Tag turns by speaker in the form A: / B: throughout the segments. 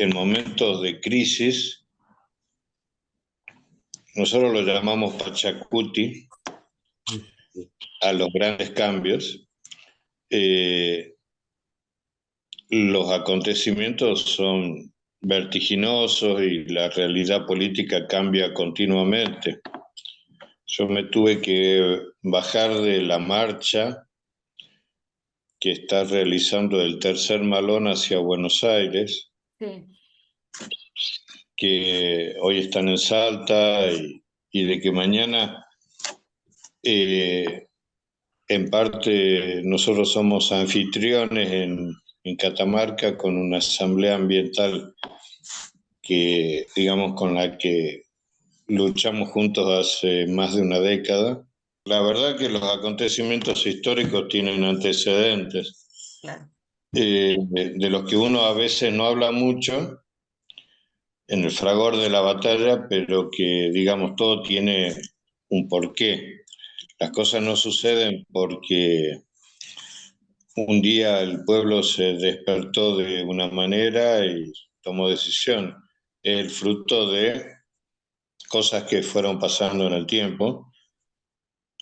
A: en momentos de crisis, nosotros lo llamamos Pachacuti, a los grandes cambios, los acontecimientos son vertiginosos y la realidad política cambia continuamente. Yo me tuve que bajar de la marcha que está realizando el Tercer Malón hacia Buenos Aires,
B: Sí.
A: que hoy están en Salta y de que mañana, en parte, nosotros somos anfitriones en Catamarca con una asamblea ambiental que, digamos, con la que luchamos juntos hace más de una década. La verdad que los acontecimientos históricos tienen antecedentes,
B: Claro.
A: de los que uno a veces no habla mucho en el fragor de la batalla, pero que, digamos, todo tiene un porqué. Las cosas no suceden porque un día el pueblo se despertó de una manera y tomó decisión. Es el fruto de cosas que fueron pasando en el tiempo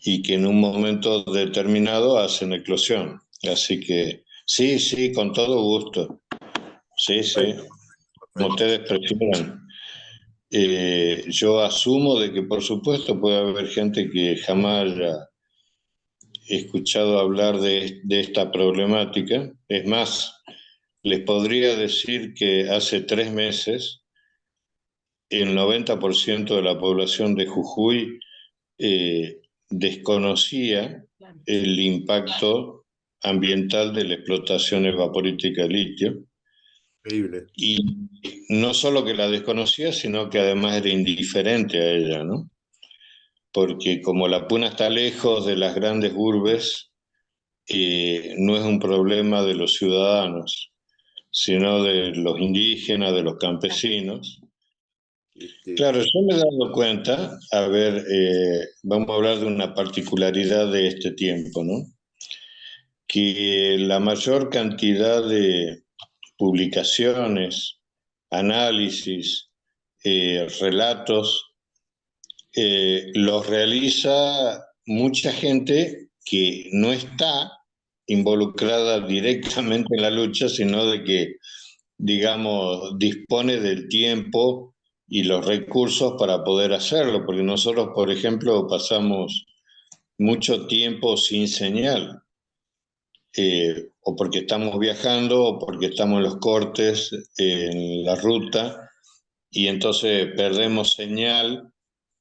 A: y que en un momento determinado hacen eclosión. Así que sí, sí, con todo gusto. Sí, sí, como ustedes prefieran. Yo asumo de que por supuesto puede haber gente que jamás haya escuchado hablar de esta problemática. Es más, les podría decir que hace 3 meses el 90% de la población de Jujuy desconocía el impacto ambiental de la explotación evaporítica de litio.
C: Increíble.
A: Y no solo que la desconocía, sino que además era indiferente a ella, ¿no? Porque como la Puna está lejos de las grandes urbes, no es un problema de los ciudadanos, sino de los indígenas, de los campesinos. Claro, yo me he dado cuenta, a ver, vamos a hablar de una particularidad de este tiempo, ¿no? Que la mayor cantidad de publicaciones, análisis, relatos, los realiza mucha gente que no está involucrada directamente en la lucha, sino de que, digamos, dispone del tiempo y los recursos para poder hacerlo, porque nosotros, por ejemplo, pasamos mucho tiempo sin señal, o porque estamos viajando, o porque estamos en los cortes, en la ruta, y entonces perdemos señal,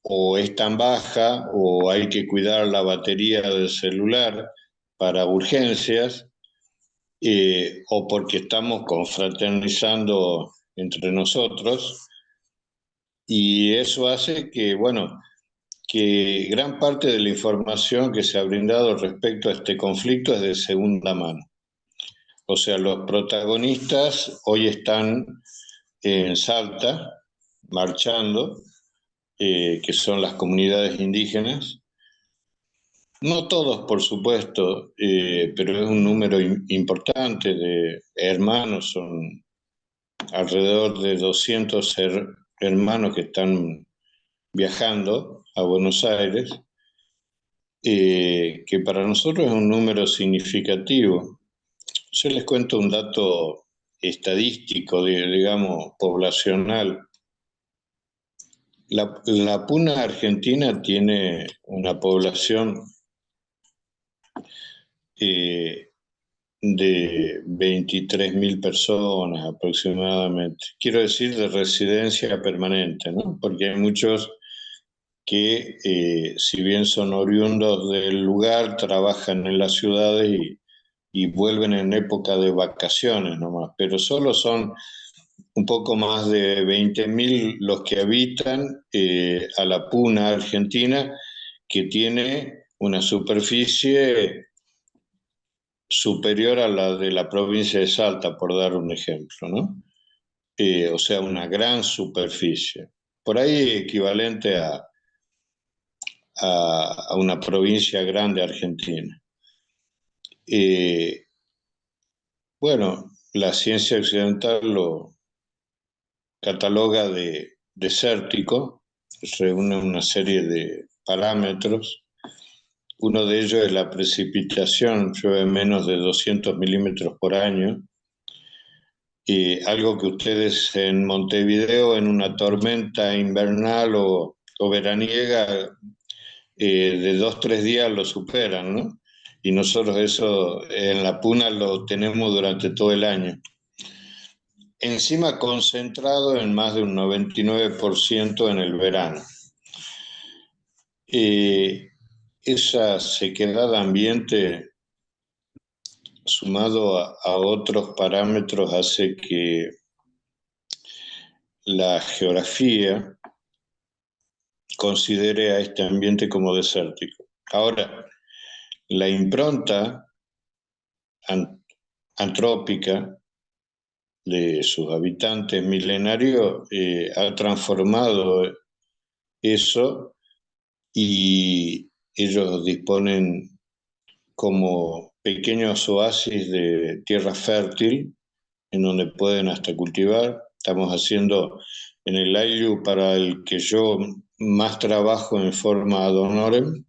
A: o es tan baja, o hay que cuidar la batería del celular para urgencias, o porque estamos confraternizando entre nosotros, y eso hace que, bueno, que gran parte de la información que se ha brindado respecto a este conflicto es de segunda mano. O sea, los protagonistas hoy están en Salta, marchando, que son las comunidades indígenas. No todos, por supuesto, pero es un número importante de hermanos, son alrededor de 200 hermanos que están viajando a Buenos Aires, que para nosotros es un número significativo. Yo les cuento un dato estadístico, digamos, poblacional. La Puna Argentina tiene una población de 23.000 personas aproximadamente. Quiero decir de residencia permanente, ¿no? Porque hay muchos que, si bien son oriundos del lugar, trabajan en las ciudades y vuelven en época de vacaciones nomás, pero solo son un poco más de 20.000 los que habitan a la Puna Argentina, que tiene una superficie superior a la de la provincia de Salta, por dar un ejemplo, ¿no? O sea, una gran superficie. Por ahí equivalente a una provincia grande argentina. Bueno, la ciencia occidental cataloga de desértico, reúne una serie de parámetros. Uno de ellos es la precipitación, llueve menos de 200 milímetros por año, y algo que ustedes en Montevideo, en una tormenta invernal o veraniega, de 2, 3 días lo superan, ¿no? Y nosotros eso en la Puna lo tenemos durante todo el año. Encima concentrado en más de un 99% en el verano. Esa sequedad de ambiente, sumado a otros parámetros, hace que la geografía considere a este ambiente como desértico. Ahora, la impronta antrópica de sus habitantes milenarios ha transformado eso, y ellos disponen como pequeños oasis de tierra fértil en donde pueden hasta cultivar. Estamos haciendo en el Ayllu, para el que yo más trabajo en forma ad honorem,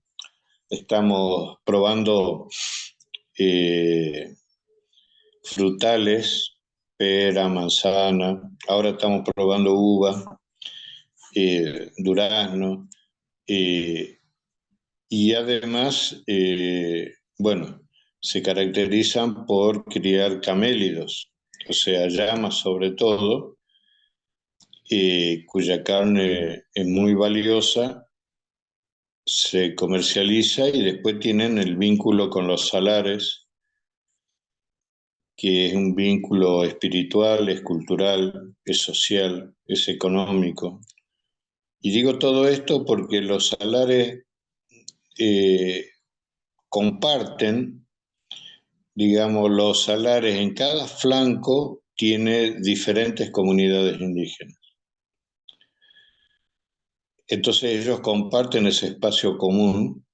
A: estamos probando frutales, pera, manzana, ahora estamos probando uva, durazno, y además, bueno, se caracterizan por criar camélidos, o sea, llamas sobre todo, cuya carne es muy valiosa, se comercializa, y después tienen el vínculo con los salares, que es un vínculo espiritual, es cultural, es social, es económico. Y digo todo esto porque los salares eh, comparten, digamos, los salares en cada flanco tiene diferentes comunidades indígenas. Entonces ellos comparten ese espacio común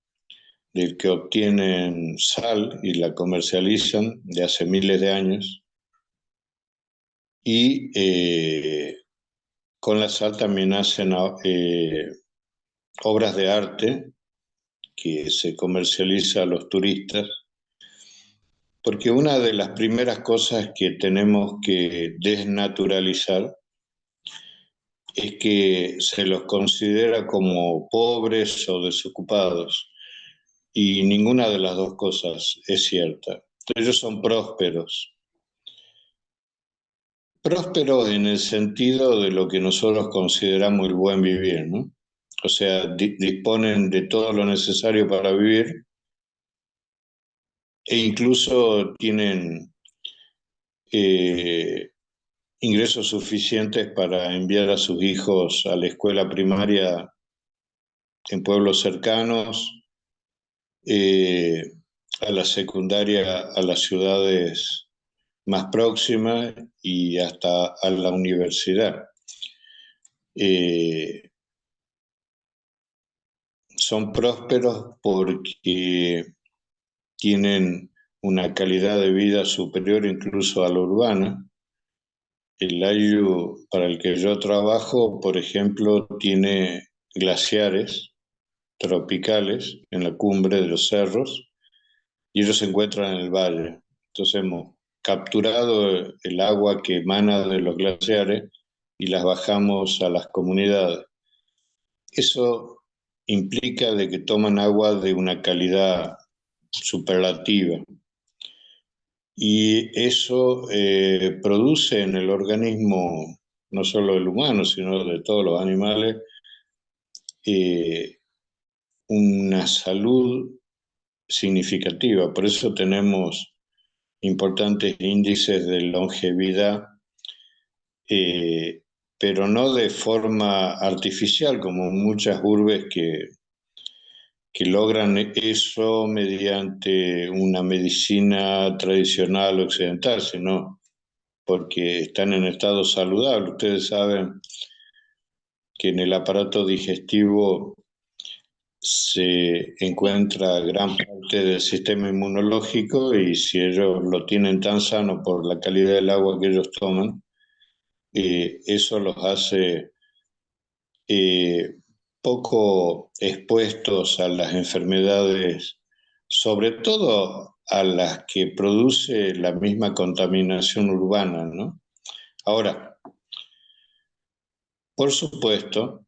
A: del que obtienen sal y la comercializan de hace miles de años, y con la sal también hacen obras de arte que se comercializa a los turistas, porque una de las primeras cosas que tenemos que desnaturalizar es que se los considera como pobres o desocupados, y ninguna de las dos cosas es cierta. Ellos son prósperos, prósperos en el sentido de lo que nosotros consideramos el buen vivir, ¿no? O sea, disponen de todo lo necesario para vivir, e incluso tienen eh, ingresos suficientes para enviar a sus hijos a la escuela primaria en pueblos cercanos, eh, a la secundaria a las ciudades más próximas, y hasta a la universidad. Eh, Son prósperos porque tienen una calidad de vida superior incluso a la urbana. El Ayllu para el que yo trabajo, por ejemplo, tiene glaciares tropicales en la cumbre de los cerros, y ellos se encuentran en el valle. Entonces hemos capturado el agua que emana de los glaciares y las bajamos a las comunidades. Eso implica de que toman agua de una calidad superlativa, y eso produce en el organismo, no solo del humano, sino de todos los animales, eh, una salud significativa. Por eso tenemos importantes índices de longevidad, eh, pero no de forma artificial, como muchas urbes que logran eso mediante una medicina tradicional occidental, sino porque están en estado saludable. Ustedes saben que en el aparato digestivo se encuentra gran parte del sistema inmunológico, y si ellos lo tienen tan sano por la calidad del agua que ellos toman, eso los hace poco expuestos a las enfermedades, sobre todo a las que produce la misma contaminación urbana, ¿no? Ahora, por supuesto,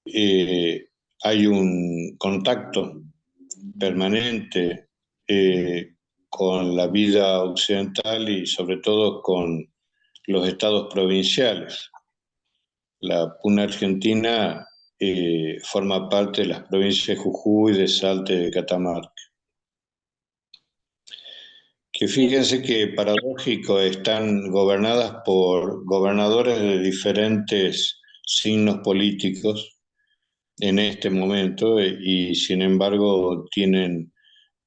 A: hay un contacto permanente con la vida occidental y sobre todo con los estados provinciales. La Puna Argentina forma parte de las provincias de Jujuy, de Salta y de Catamarca. Que fíjense que paradójico, están gobernadas por gobernadores de diferentes signos políticos en este momento y sin embargo tienen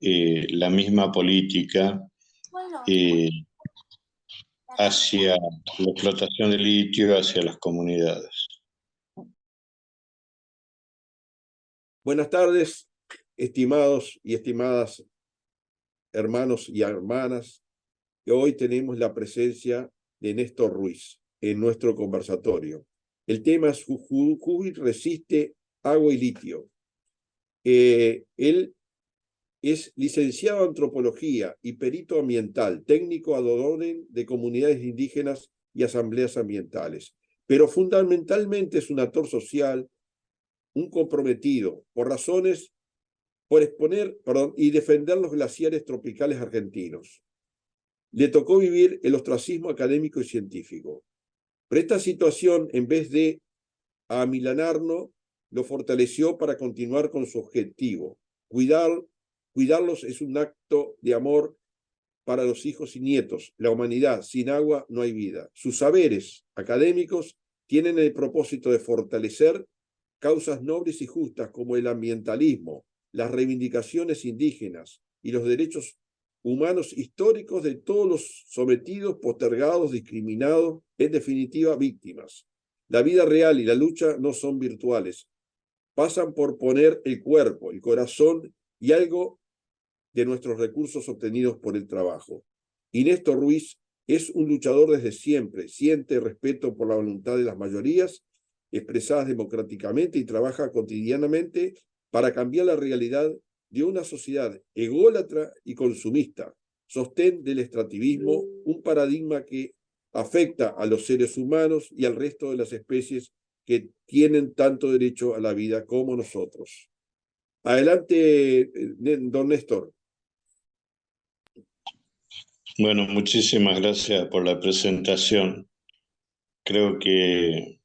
A: la misma política eh, hacia la explotación de litio, hacia las comunidades.
B: Buenas tardes, estimados y estimadas hermanos y hermanas. Hoy tenemos la presencia de Néstor Ruiz en nuestro conversatorio. El tema es Jujuy resiste agua y litio. Él es licenciado en antropología y perito ambiental, técnico ad honorem de comunidades indígenas y asambleas ambientales, pero fundamentalmente es un actor social, un comprometido por exponer, y defender los glaciares tropicales argentinos. Le tocó vivir el ostracismo académico y científico. Pero esta situación, en vez de amilanarlo, lo fortaleció para continuar con su objetivo. Cuidarlos es un acto de amor para los hijos y nietos. La humanidad, sin agua no hay vida. Sus saberes académicos tienen el propósito de fortalecer causas nobles y justas como el ambientalismo, las reivindicaciones indígenas y los derechos humanos históricos de todos los sometidos, postergados, discriminados, en definitiva, víctimas. La vida real y la lucha no son virtuales. Pasan por poner el cuerpo, el corazón y algo de nuestros recursos obtenidos por el trabajo. Y Néstor Ruiz es un luchador desde siempre, siente respeto por la voluntad de las mayorías expresadas democráticamente y trabaja cotidianamente para cambiar la realidad de una sociedad ególatra y consumista, sostén del extractivismo, un paradigma que afecta a los seres humanos y al resto de las especies que tienen tanto derecho a la vida como nosotros. Adelante, don Néstor.
A: Bueno, muchísimas gracias por la presentación. Creo que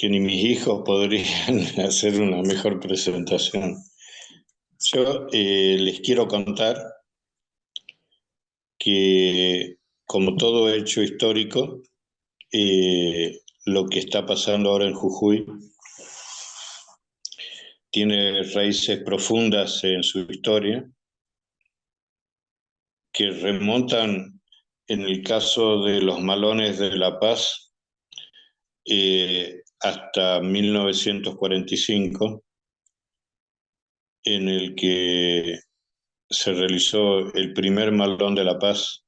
A: ni mis hijos podrían hacer una mejor presentación. Yo les quiero contar que, como todo hecho histórico, lo que está pasando ahora en Jujuy tiene raíces profundas en su historia, que remontan, en el caso de los Malones de La Paz, hasta 1945, en el que se realizó el primer Malón de La Paz.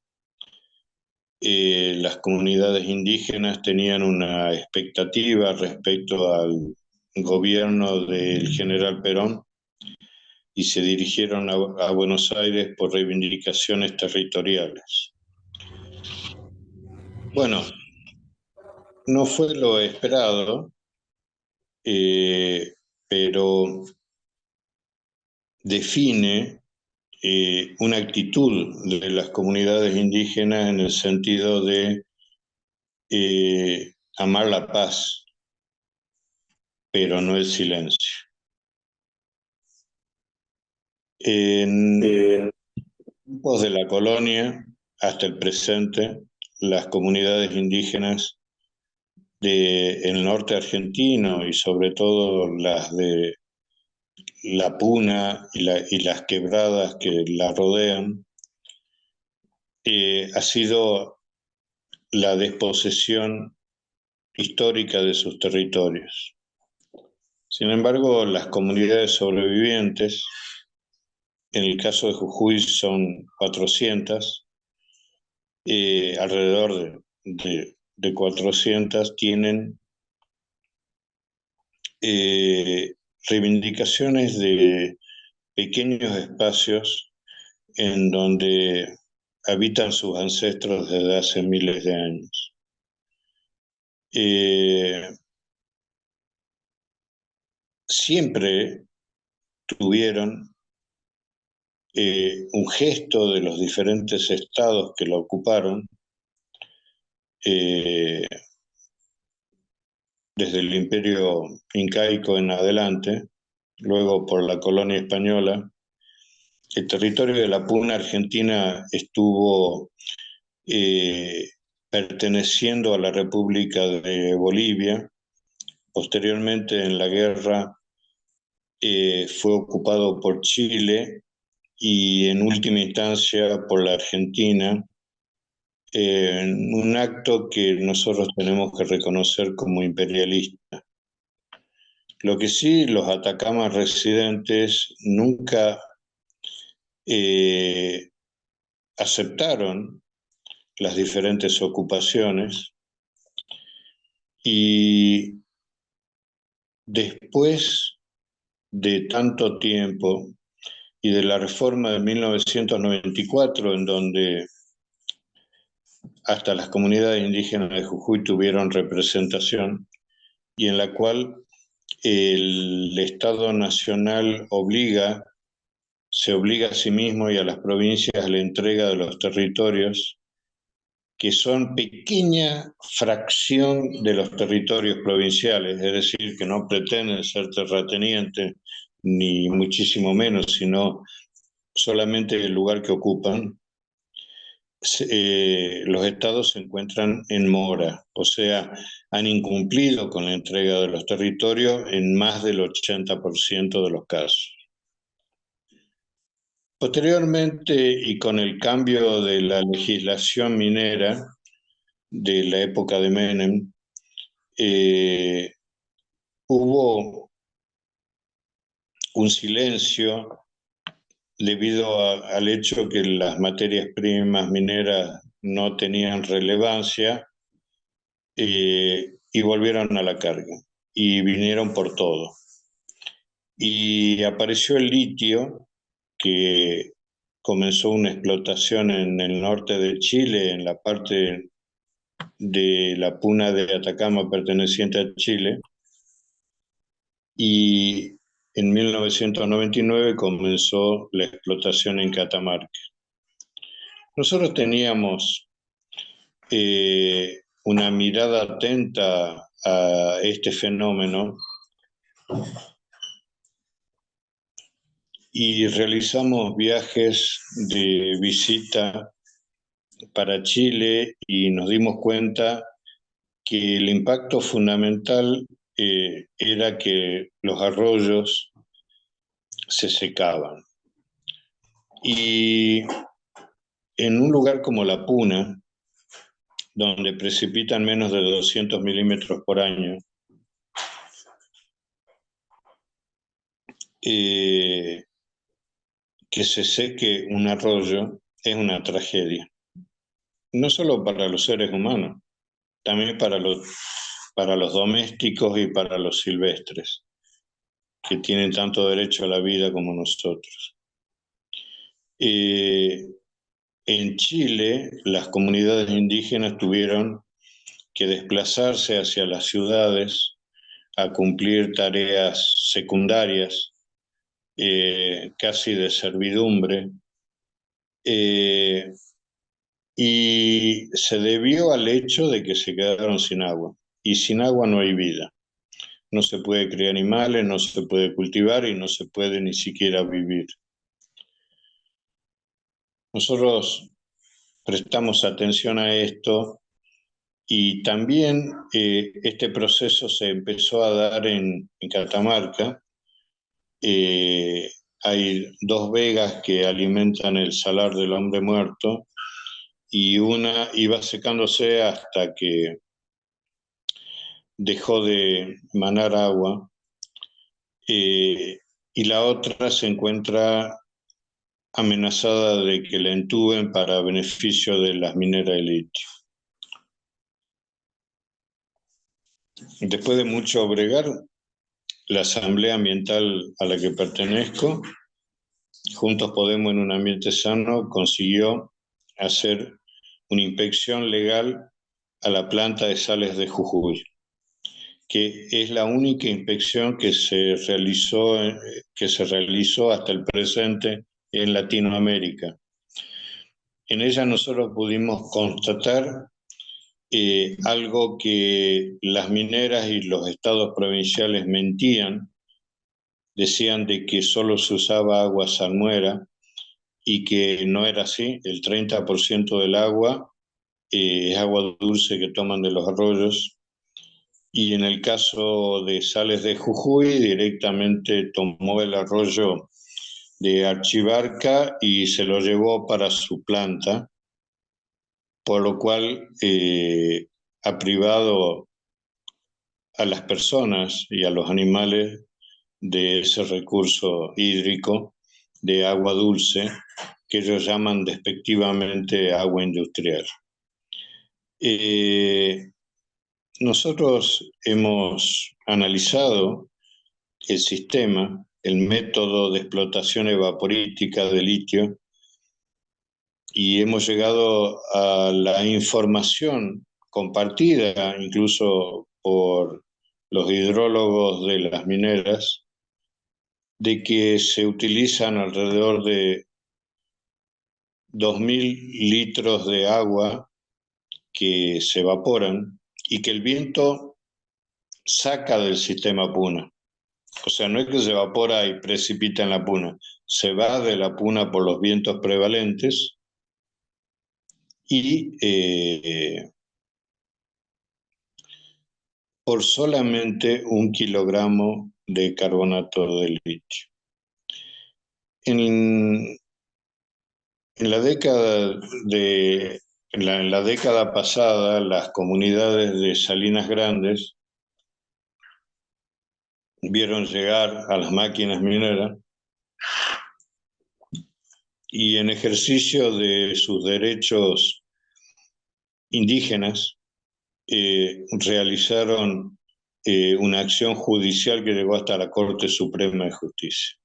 A: Las comunidades indígenas tenían una expectativa respecto al gobierno del general Perón y se dirigieron a Buenos Aires por reivindicaciones territoriales. Bueno, no fue lo esperado, pero define una actitud de las comunidades indígenas en el sentido de amar la paz, pero no el silencio. En tiempos de la colonia hasta el presente, las comunidades indígenas del norte argentino y sobre todo las de la Puna y las quebradas que la rodean, ha sido la desposesión histórica de sus territorios. Sin embargo, las comunidades sobrevivientes, en el caso de Jujuy son 400, alrededor de de 400 tienen reivindicaciones de pequeños espacios en donde habitan sus ancestros desde hace miles de años. Siempre tuvieron un gesto de los diferentes estados que la ocuparon, desde el Imperio Incaico en adelante, luego por la colonia española. El territorio de la Puna Argentina estuvo perteneciendo a la República de Bolivia. Posteriormente, en la guerra, fue ocupado por Chile y en última instancia por la Argentina, en un acto que nosotros tenemos que reconocer como imperialista. Lo que sí, los atacamas residentes nunca aceptaron las diferentes ocupaciones, y después de tanto tiempo y de la reforma de 1994, en donde hasta las comunidades indígenas de Jujuy tuvieron representación, y en la cual el Estado Nacional se obliga a sí mismo y a las provincias a la entrega de los territorios, que son pequeña fracción de los territorios provinciales, es decir, que no pretenden ser terratenientes, ni muchísimo menos, sino solamente el lugar que ocupan. Los estados se encuentran en mora, o sea, han incumplido con la entrega de los territorios en más del 80% de los casos. Posteriormente, y con el cambio de la legislación minera de la época de Menem, hubo un silencio debido al hecho que las materias primas mineras no tenían relevancia, y volvieron a la carga y vinieron por todo. Y apareció el litio, que comenzó una explotación en el norte de Chile, en la parte de la Puna de Atacama perteneciente a Chile, y en 1999 comenzó la explotación en Catamarca. Nosotros teníamos una mirada atenta a este fenómeno y realizamos viajes de visita para Chile, y nos dimos cuenta que el impacto fundamental era que los arroyos se secaban. Y en un lugar como La Puna, donde precipitan menos de 200 milímetros por año, que se seque un arroyo es una tragedia. No solo para los seres humanos, también para los domésticos y para los silvestres, que tienen tanto derecho a la vida como nosotros. En Chile, las comunidades indígenas tuvieron que desplazarse hacia las ciudades a cumplir tareas secundarias, casi de servidumbre, y se debió al hecho de que se quedaron sin agua. Y sin agua no hay vida. No se puede criar animales, no se puede cultivar y no se puede ni siquiera vivir. Nosotros prestamos atención a esto, y también este proceso se empezó a dar en Catamarca. Hay dos vegas que alimentan el salar del hombre muerto, y una iba secándose hasta que dejó de manar agua, y la otra se encuentra amenazada de que la entuben para beneficio de las mineras de litio. Después de mucho bregar, la Asamblea Ambiental a la que pertenezco, Juntos Podemos en un Ambiente Sano, consiguió hacer una inspección legal a la planta de sales de Jujuy, que es la única inspección que se realizó hasta el presente en Latinoamérica. En ella nosotros pudimos constatar algo que las mineras y los estados provinciales mentían, decían de que solo se usaba agua salmuera y que no era así. El 30% del agua es agua dulce que toman de los arroyos, y en el caso de Sales de Jujuy directamente tomó el arroyo de Archibarca y se lo llevó para su planta, por lo cual ha privado a las personas y a los animales de ese recurso hídrico de agua dulce que ellos llaman despectivamente agua industrial. Nosotros hemos analizado el sistema, el método de explotación evaporítica de litio, y hemos llegado a la información compartida incluso por los hidrólogos de las mineras, de que se utilizan alrededor de 2.000 litros de agua que se evaporan y que el viento saca del sistema Puna. O sea, no es que se evapora y precipita en la Puna, se va de la Puna por los vientos prevalentes y por solamente 1 kilogramo de carbonato de litio. En, en la década en la década pasada, las comunidades de Salinas Grandes vieron llegar a las máquinas mineras y, en ejercicio de sus derechos indígenas, realizaron una acción judicial que llegó hasta la Corte Suprema de Justicia.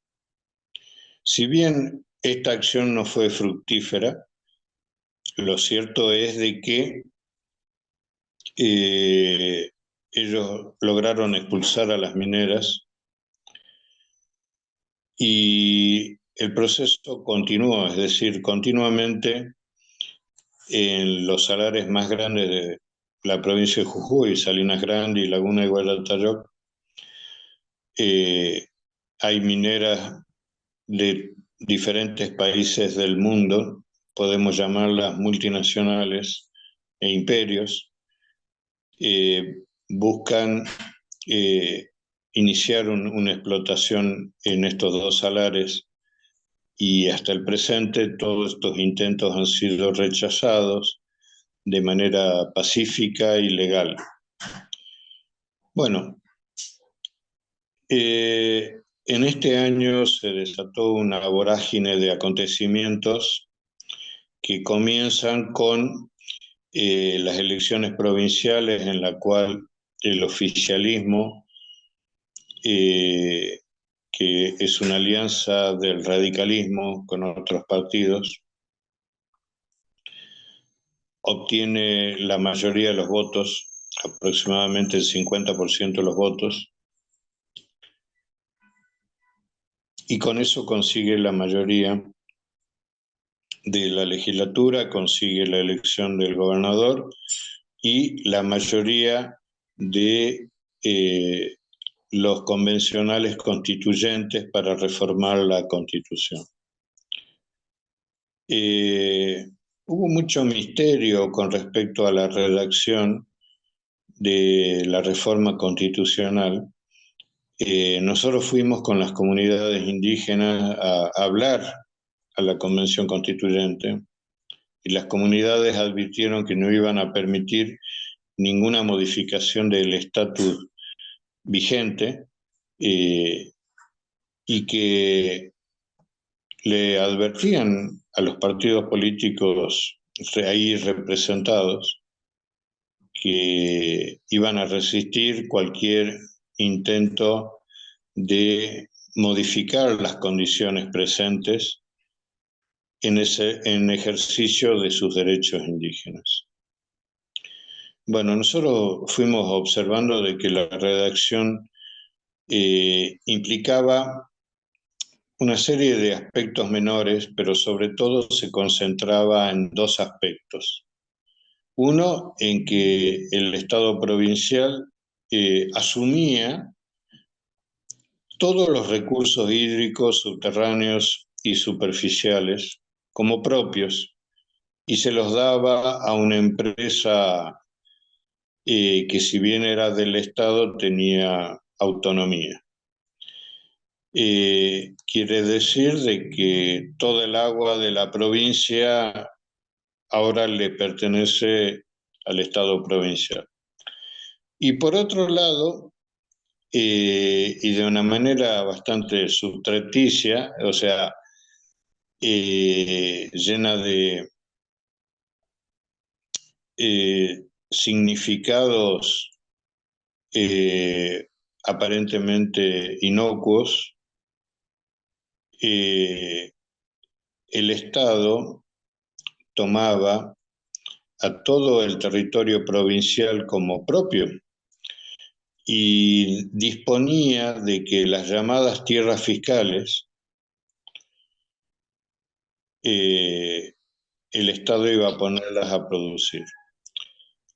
A: Si bien esta acción no fue fructífera, lo cierto es de que ellos lograron expulsar a las mineras y el proceso continuó, es decir, continuamente en los salares más grandes de la provincia de Jujuy, Salinas Grandes y Laguna de Gualatayoc, hay mineras de diferentes países del mundo, podemos llamarlas multinacionales e imperios, buscan iniciar una explotación en estos dos salares, y hasta el presente todos estos intentos han sido rechazados de manera pacífica y legal. Bueno, en este año se desató una vorágine de acontecimientos que comienzan con las elecciones provinciales, en la cual el oficialismo, que es una alianza del radicalismo con otros partidos, obtiene la mayoría de los votos, aproximadamente el 50% de los votos, y con eso consigue la mayoría de la legislatura, consigue la elección del gobernador y la mayoría de los convencionales constituyentes para reformar la Constitución. Hubo mucho misterio con respecto a la redacción de la reforma constitucional. Nosotros fuimos con las comunidades indígenas a hablar a la Convención Constituyente, y las comunidades advirtieron que no iban a permitir ninguna modificación del estatus vigente, y que le advertían a los partidos políticos ahí representados que iban a resistir cualquier intento de modificar las condiciones presentes en ejercicio de sus derechos indígenas. Bueno, nosotros fuimos observando de que la redacción implicaba una serie de aspectos menores, pero sobre todo se concentraba en dos aspectos. Uno, en que el Estado provincial asumía todos los recursos hídricos subterráneos y superficiales como propios y se los daba a una empresa que, si bien era del Estado, tenía autonomía. Quiere decir de que toda el agua de la provincia ahora le pertenece al Estado provincial. Y por otro lado, y de una manera bastante subrepticia, o sea, llena de significados aparentemente inocuos, el Estado tomaba a todo el territorio provincial como propio y disponía de que las llamadas tierras fiscales, el Estado iba a ponerlas a producir.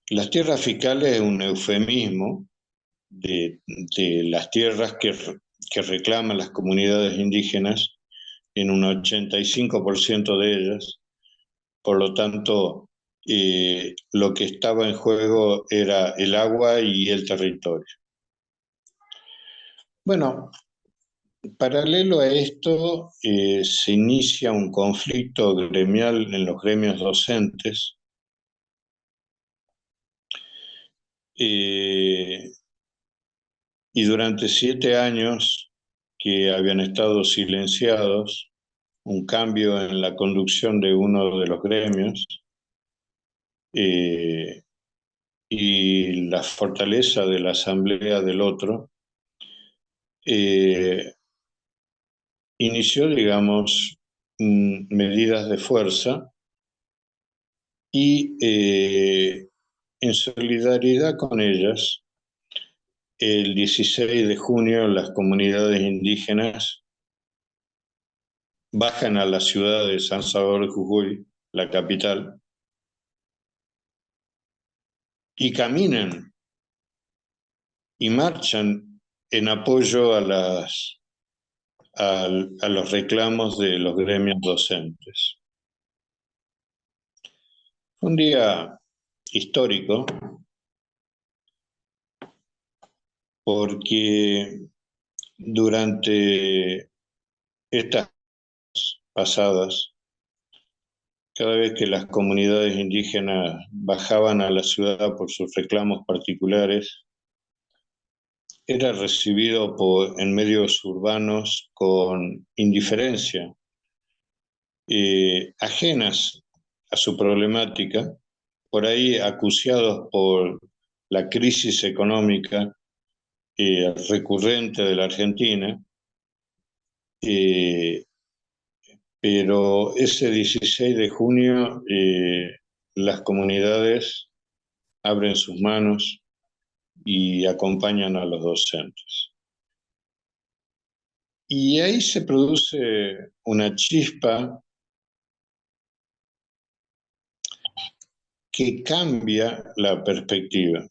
A: Las tierras fiscales es un eufemismo de las tierras que reclaman las comunidades indígenas en un 85% de ellas. Por lo tanto, lo que estaba en juego era el agua y el territorio. Bueno, paralelo a esto, se inicia un conflicto gremial en los gremios docentes, y durante 7 años que habían estado silenciados, un cambio en la conducción de uno de los gremios y la fortaleza de la asamblea del otro, inició, digamos, medidas de fuerza y en solidaridad con ellas, el 16 de junio las comunidades indígenas bajan a la ciudad de San Salvador de Jujuy, la capital, y caminan y marchan en apoyo a los reclamos de los gremios docentes. Fue un día histórico porque durante estas pasadas, cada vez que las comunidades indígenas bajaban a la ciudad por sus reclamos particulares, era recibido en medios urbanos con indiferencia, ajenas a su problemática, por ahí acuciados por la crisis económica recurrente de la Argentina, pero ese 16 de junio las comunidades abren sus manos y acompañan a los docentes. Y ahí se produce una chispa que cambia la perspectiva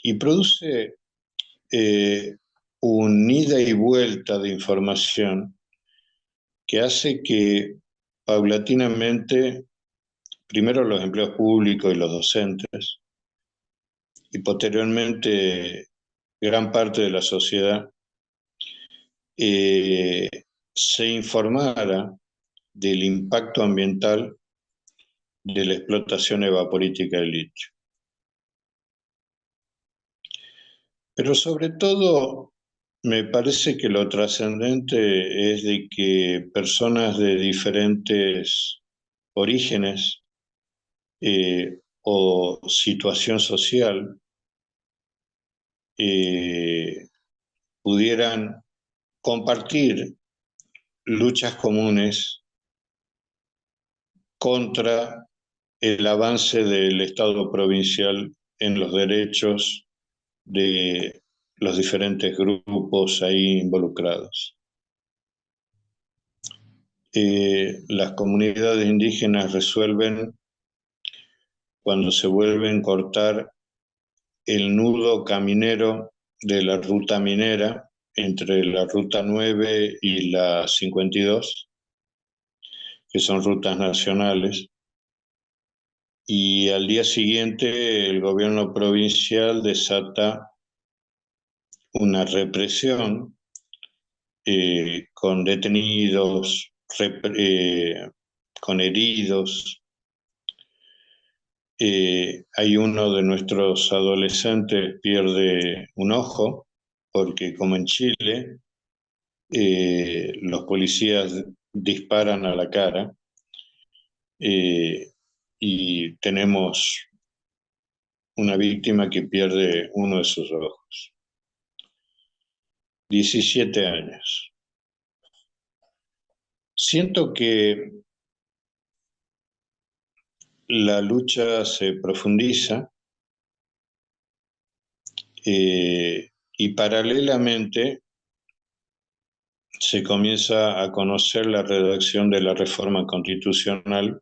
A: y produce un ida y vuelta de información que hace que paulatinamente, primero los empleados públicos y los docentes, y posteriormente gran parte de la sociedad, se informara del impacto ambiental de la explotación evaporítica del litio. Pero sobre todo, me parece que lo trascendente es de que personas de diferentes orígenes o situación social pudieran compartir luchas comunes contra el avance del Estado provincial en los derechos de los diferentes grupos ahí involucrados. Las comunidades indígenas resuelven cuando se vuelven a cortar el nudo caminero de la ruta minera entre la ruta 9 y la 52, que son rutas nacionales, y al día siguiente el gobierno provincial desata una represión con detenidos, con heridos. Hay uno de nuestros adolescentes pierde un ojo, porque como en Chile, los policías disparan a la cara y tenemos una víctima que pierde uno de sus ojos. 17 años. Siento que la lucha se profundiza y paralelamente se comienza a conocer la redacción de la reforma constitucional,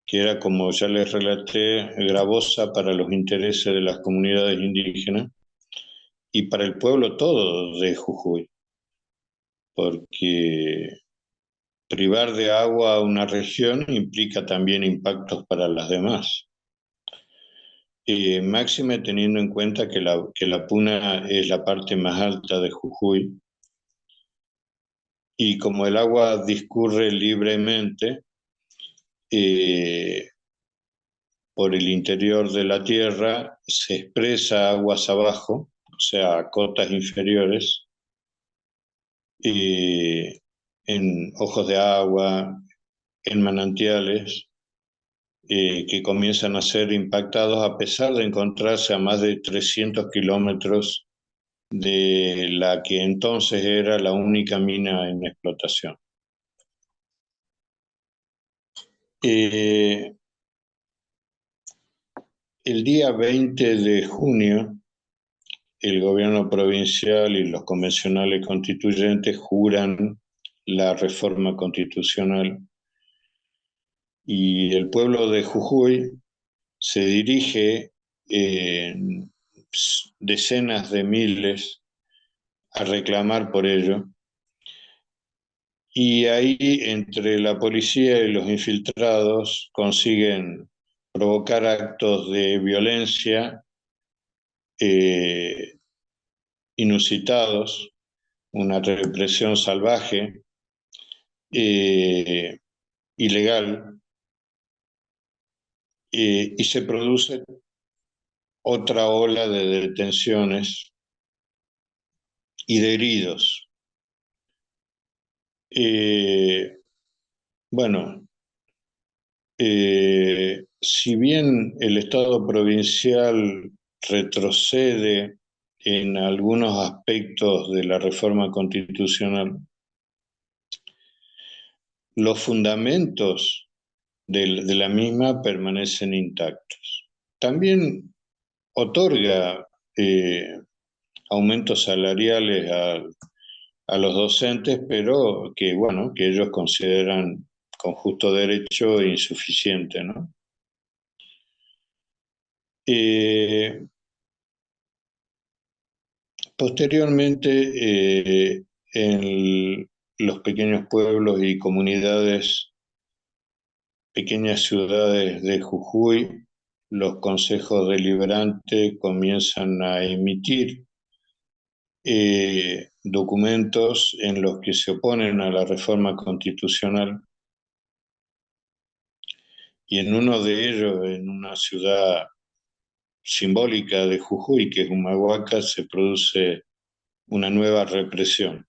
A: que era, como ya les relaté, gravosa para los intereses de las comunidades indígenas y para el pueblo todo de Jujuy, porque privar de agua a una región implica también impactos para las demás. Máxime teniendo en cuenta que la Puna es la parte más alta de Jujuy, y como el agua discurre libremente por el interior de la tierra, se expresa aguas abajo, o sea, a cotas inferiores, en ojos de agua, en manantiales, que comienzan a ser impactados a pesar de encontrarse a más de 300 kilómetros de la que entonces era la única mina en explotación. El día 20 de junio, el gobierno provincial y los convencionales constituyentes juran la reforma constitucional y el pueblo de Jujuy se dirige en decenas de miles a reclamar por ello. Y ahí, entre la policía y los infiltrados, consiguen provocar actos de violencia inusitados, una represión salvaje, ilegal, y se produce otra ola de detenciones y de heridos. Bueno, si bien el Estado provincial retrocede en algunos aspectos de la reforma constitucional, los fundamentos de la misma permanecen intactos. También otorga aumentos salariales a los docentes, pero que, bueno, que ellos consideran con justo derecho insuficiente, ¿no? Posteriormente, en los pequeños pueblos y comunidades, pequeñas ciudades de Jujuy, los consejos deliberantes comienzan a emitir documentos en los que se oponen a la reforma constitucional, y en uno de ellos, en una ciudad simbólica de Jujuy, que es Humahuaca, se produce una nueva represión,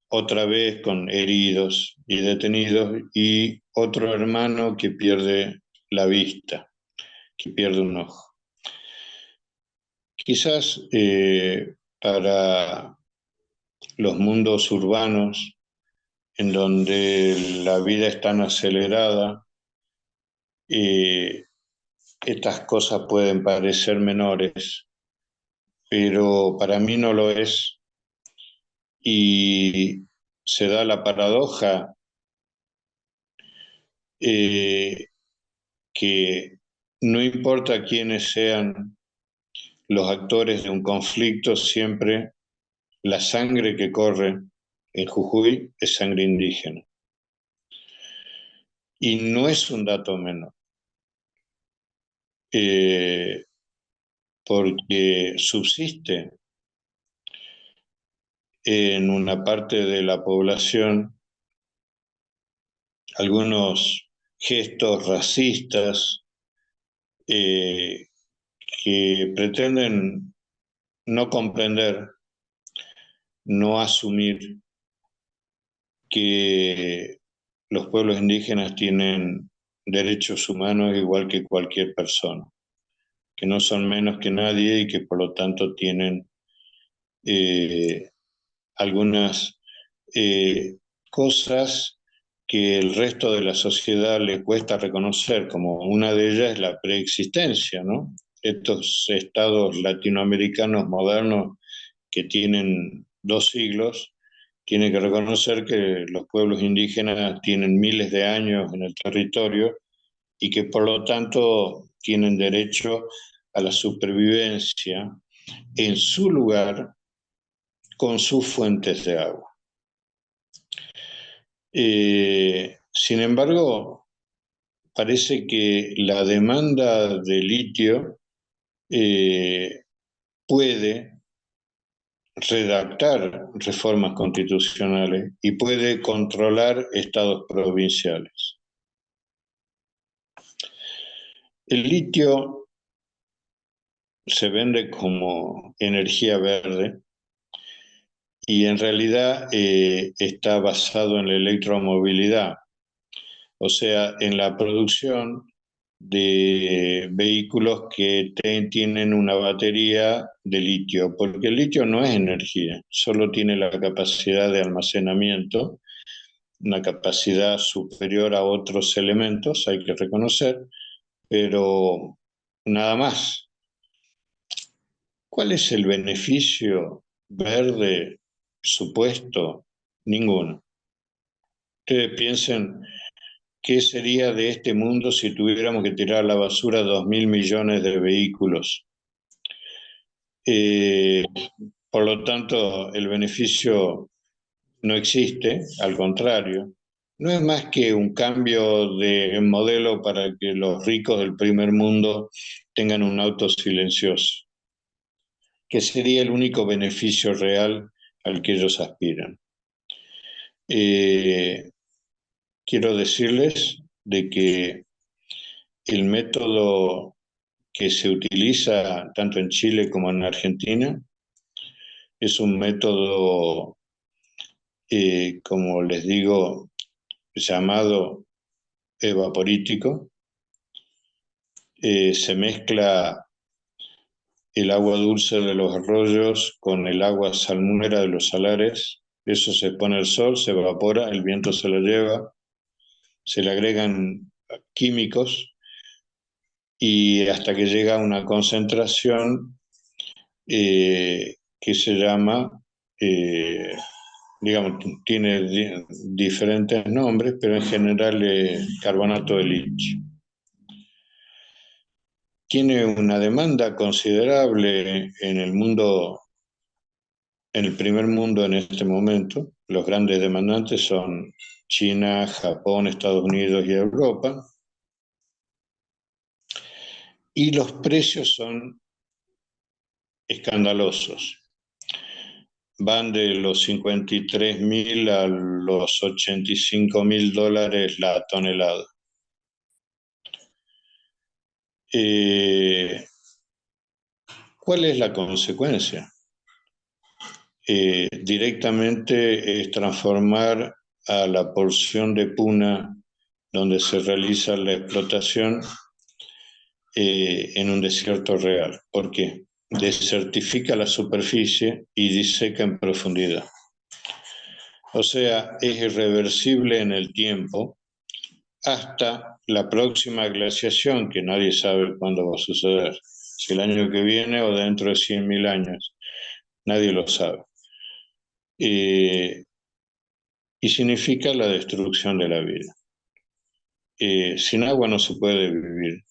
A: otra vez con heridos y detenidos, y otro hermano que pierde la vista, que pierde un ojo. Quizás para los mundos urbanos, en donde la vida es tan acelerada, estas cosas pueden parecer menores, pero para mí no lo es. Y se da la paradoja que no importa quiénes sean los actores de un conflicto, siempre la sangre que corre en Jujuy es sangre indígena. Y no es un dato menor, porque subsiste en una parte de la población algunos gestos racistas que pretenden no comprender, no asumir que los pueblos indígenas tienen derechos humanos igual que cualquier persona, que no son menos que nadie y que por lo tanto tienen algunas cosas que el resto de la sociedad le cuesta reconocer, como una de ellas es la preexistencia, ¿no? Estos estados latinoamericanos modernos que tienen 2 siglos, tienen que reconocer que los pueblos indígenas tienen miles de años en el territorio y que por lo tanto tienen derecho a la supervivencia en su lugar con sus fuentes de agua. Sin embargo, parece que la demanda de litio puede redactar reformas constitucionales y puede controlar estados provinciales. El litio se vende como energía verde y en realidad está basado en la electromovilidad, o sea, en la producción de vehículos que tienen una batería de litio, porque el litio no es energía, solo tiene la capacidad de almacenamiento, una capacidad superior a otros elementos, hay que reconocer, pero nada más. ¿Cuál es el beneficio verde supuesto? Ninguno. Ustedes piensen qué sería de este mundo si tuviéramos que tirar a la basura 2.000 millones de vehículos. Por lo tanto, el beneficio no existe, al contrario. No es más que un cambio de modelo para que los ricos del primer mundo tengan un auto silencioso, que sería el único beneficio real al que ellos aspiran. Quiero decirles de que el método que se utiliza tanto en Chile como en Argentina es un método, como les digo, llamado evaporítico. Se mezcla el agua dulce de los arroyos con el agua salmuera de los salares. Eso se pone al sol, se evapora, el viento se lo lleva, se le agregan químicos y hasta que llega a una concentración que se llama, digamos, tiene diferentes nombres, pero en general carbonato de litio. Tiene una demanda considerable en el mundo, en el primer mundo en este momento. Los grandes demandantes son China, Japón, Estados Unidos y Europa. Y los precios son escandalosos. Van de los 53.000 a los 85.000 dólares la tonelada. ¿Cuál es la consecuencia? Directamente es transformar a la porción de Puna donde se realiza la explotación en un desierto real. ¿Por qué? Desertifica la superficie y diseca en profundidad. O sea, es irreversible en el tiempo hasta la próxima glaciación, que nadie sabe cuándo va a suceder, si el año que viene o dentro de 100.000 años, nadie lo sabe. Y significa la destrucción de la vida. Sin agua no se puede vivir.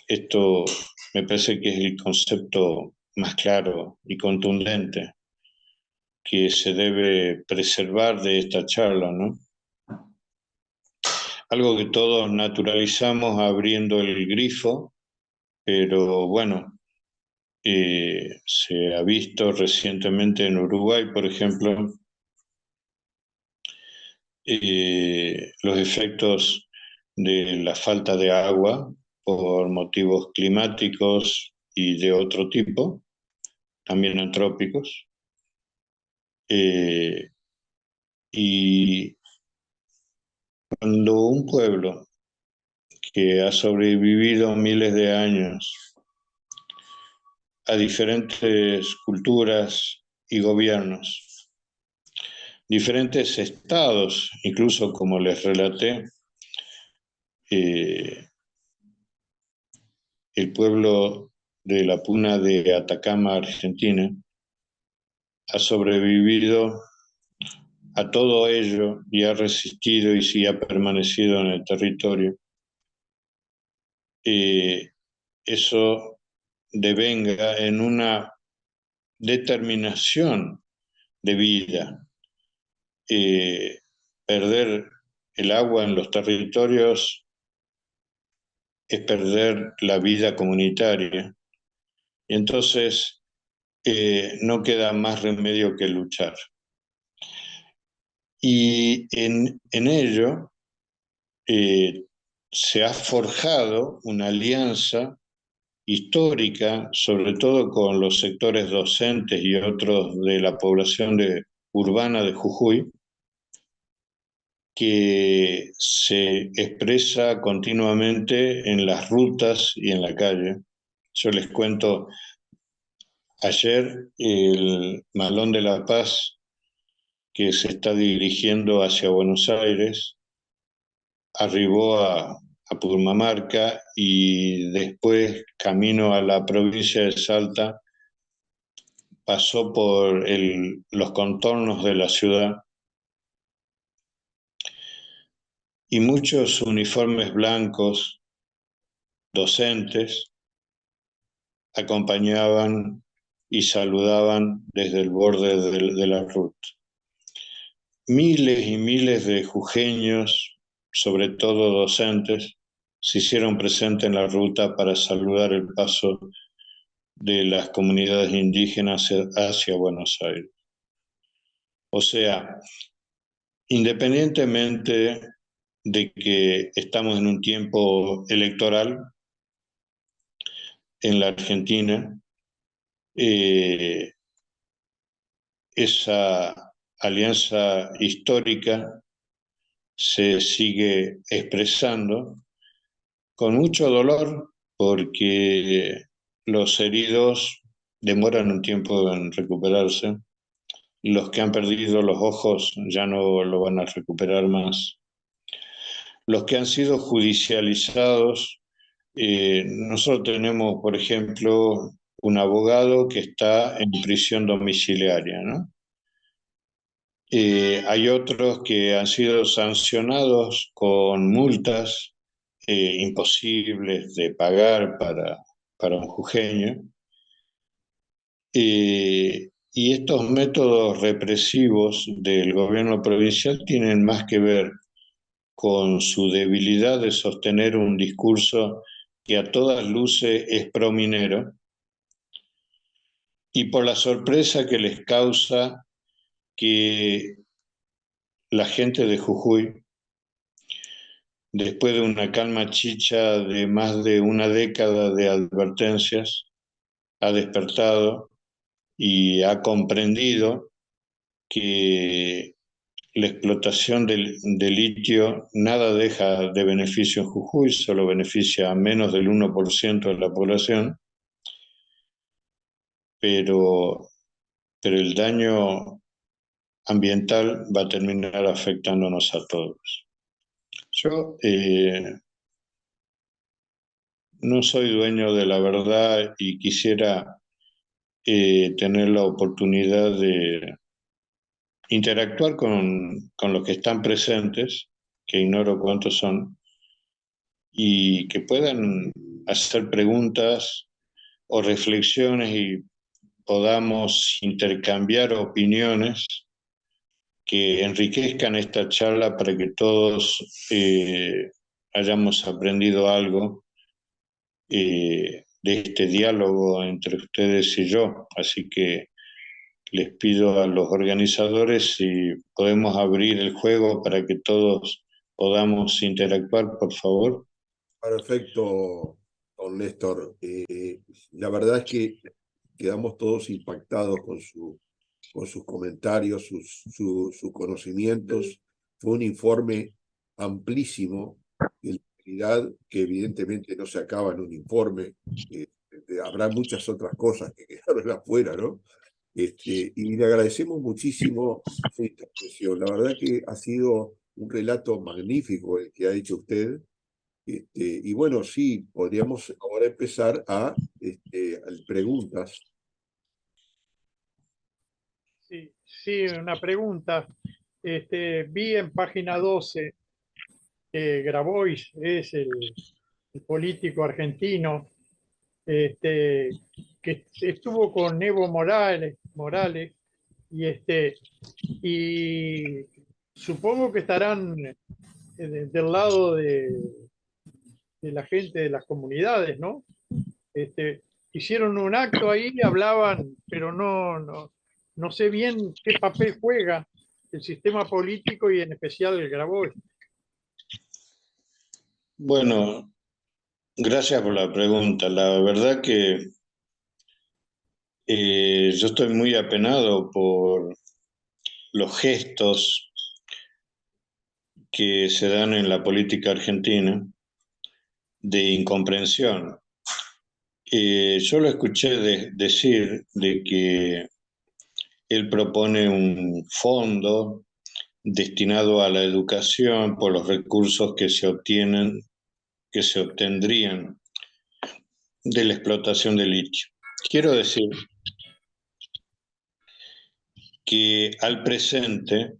A: Esto me parece que es el concepto más claro y contundente que se debe preservar de esta charla, ¿no? Algo que todos naturalizamos abriendo el grifo, pero bueno, se ha visto recientemente en Uruguay, por ejemplo, los efectos de la falta de agua por motivos climáticos y de otro tipo, también antrópicos. Y cuando un pueblo que ha sobrevivido miles de años a diferentes culturas y gobiernos, diferentes estados, incluso como les relaté, el pueblo de la Puna de Atacama, Argentina, ha sobrevivido a todo ello y ha resistido y sí ha permanecido en el territorio. Eso devenga en una determinación de vida. Perder el agua en los territorios es perder la vida comunitaria. Y entonces no queda más remedio que luchar. Y en ello se ha forjado una alianza histórica, sobre todo con los sectores docentes y otros de la población urbana de Jujuy, que se expresa continuamente en las rutas y en la calle. Yo les cuento, ayer el Malón de la Paz, que se está dirigiendo hacia Buenos Aires, arribó a Purmamarca y después, camino a la provincia de Salta, pasó por los contornos de la ciudad y muchos uniformes blancos docentes acompañaban y saludaban desde el borde de la ruta. Miles y miles de jujeños, sobre todo docentes, se hicieron presentes en la ruta para saludar el paso de las comunidades indígenas hacia Buenos Aires. O sea, independientemente de que estamos en un tiempo electoral en la Argentina, esa alianza histórica se sigue expresando con mucho dolor porque los heridos demoran un tiempo en recuperarse. Los que han perdido los ojos ya no lo van a recuperar más. Los que han sido judicializados, nosotros tenemos, por ejemplo, un abogado que está en prisión domiciliaria, ¿no? Hay otros que han sido sancionados con multas imposibles de pagar para un jujeño. Y estos métodos represivos del gobierno provincial tienen más que ver con su debilidad de sostener un discurso que a todas luces es prominero y por la sorpresa que les causa que la gente de Jujuy, después de una calma chicha de más de una década de advertencias, ha despertado y ha comprendido que la explotación del litio nada deja de beneficio en Jujuy, solo beneficia a menos del 1% de la población, pero, pero el daño ambiental va a terminar afectándonos a todos. Yo no soy dueño de la verdad y quisiera tener la oportunidad de interactuar con los que están presentes, que ignoro cuántos son, y que puedan hacer preguntas o reflexiones y podamos intercambiar opiniones que enriquezcan esta charla para que todos hayamos aprendido algo de este diálogo entre ustedes y yo. Así que les pido a los organizadores si podemos abrir el juego para que todos podamos interactuar, por favor.
B: Perfecto, don Néstor. La verdad es que quedamos todos impactados con sus comentarios, sus conocimientos. Fue un informe amplísimo, en realidad que evidentemente no se acaba en un informe. Habrá muchas otras cosas que quedaron afuera, ¿no? Y le agradecemos muchísimo su intervención. La verdad que ha sido un relato magnífico el que ha hecho usted. Y bueno, sí, podríamos ahora empezar a preguntas.
C: Sí, sí, una pregunta. Vi en página 12 que Grabois es el político argentino que estuvo con Evo Morales y supongo que estarán del lado de la gente de las comunidades, ¿no? Hicieron un acto ahí, hablaban, pero no sé bien qué papel juega el sistema político y en especial el Grabois.
A: Bueno, gracias por la pregunta. La verdad que yo estoy muy apenado por los gestos que se dan en la política argentina de incomprensión. Yo lo escuché decir de que él propone un fondo destinado a la educación por los recursos que se obtendrían de la explotación del litio. Quiero decir que al presente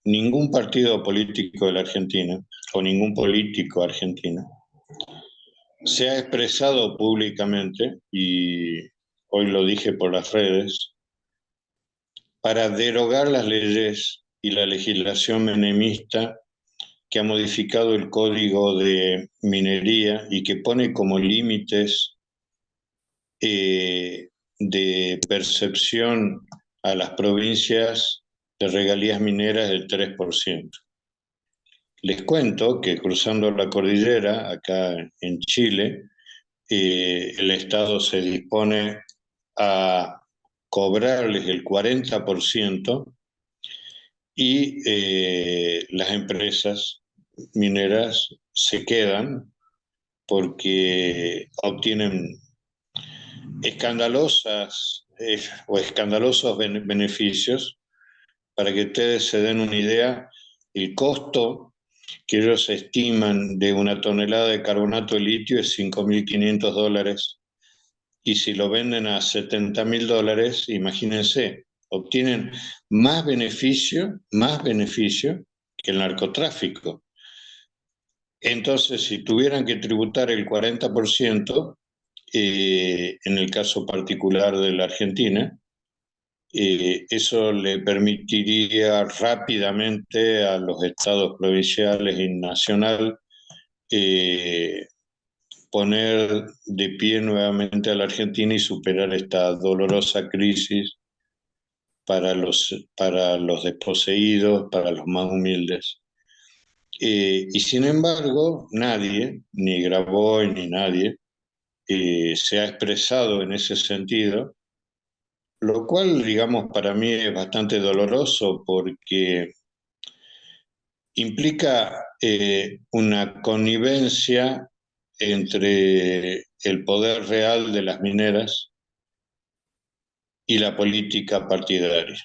A: ningún partido político de la Argentina o ningún político argentino se ha expresado públicamente, y hoy lo dije por las redes, para derogar las leyes y la legislación menemista que ha modificado el código de minería y que pone como límites de percepción a las provincias de regalías mineras del 3%. Les cuento que cruzando la cordillera, acá en Chile, el Estado se dispone a cobrarles el 40% y las empresas mineras se quedan porque obtienen escandalosos beneficios. Para que ustedes se den una idea, el costo que ellos estiman de una tonelada de carbonato de litio es $5.500, y si lo venden a $70.000, imagínense, obtienen más beneficio que el narcotráfico. Entonces, si tuvieran que tributar el 40%, en el caso particular de la Argentina, eso le permitiría rápidamente a los estados provinciales y nacional poner de pie nuevamente a la Argentina y superar esta dolorosa crisis para los desposeídos, para los más humildes. Y sin embargo, nadie, ni Grabois ni nadie, se ha expresado en ese sentido, lo cual, digamos, para mí es bastante doloroso porque implica una connivencia entre el poder real de las mineras y la política partidaria.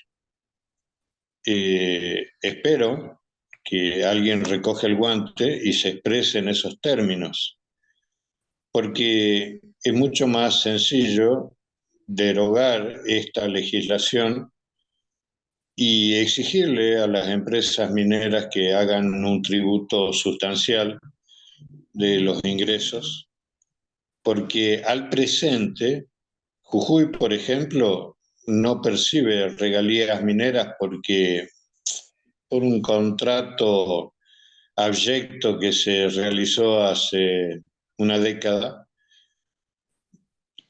A: Espero que alguien recoja el guante y se exprese en esos términos, porque es mucho más sencillo derogar esta legislación y exigirle a las empresas mineras que hagan un tributo sustancial de los ingresos, porque al presente, Jujuy, por ejemplo, no percibe regalías mineras porque por un contrato abyecto que se realizó hace una década,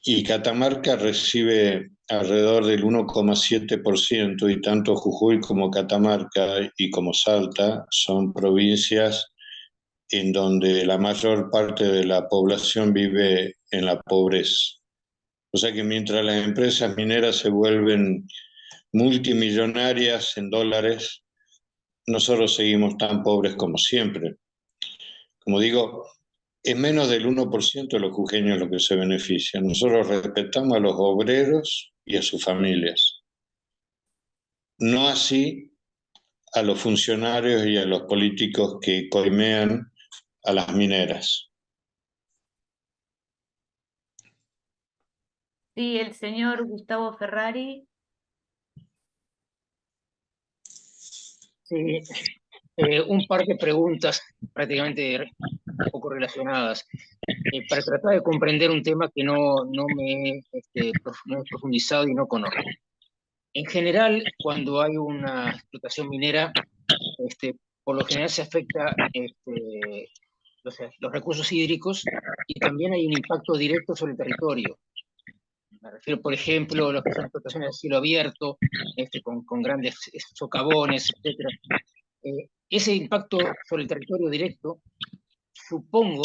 A: y Catamarca recibe alrededor del 1,7%, y tanto Jujuy como Catamarca y como Salta son provincias en donde la mayor parte de la población vive en la pobreza. O sea que mientras las empresas mineras se vuelven multimillonarias en dólares, nosotros seguimos tan pobres como siempre. Como digo, es menos del 1% de los jujeños lo que se benefician. Nosotros respetamos a los obreros y a sus familias. No así a los funcionarios y a los políticos que coimean a las mineras.
D: Sí, el señor Gustavo Ferrari.
E: Sí, un par de preguntas prácticamente un poco relacionadas, para tratar de comprender un tema que no me he profundizado y no conozco. En general, cuando hay una explotación minera, por lo general se afecta los recursos hídricos, y también hay un impacto directo sobre el territorio. Me refiero, por ejemplo, a lo que son explotaciones a cielo abierto, con grandes socavones, etc. Ese impacto sobre el territorio directo, supongo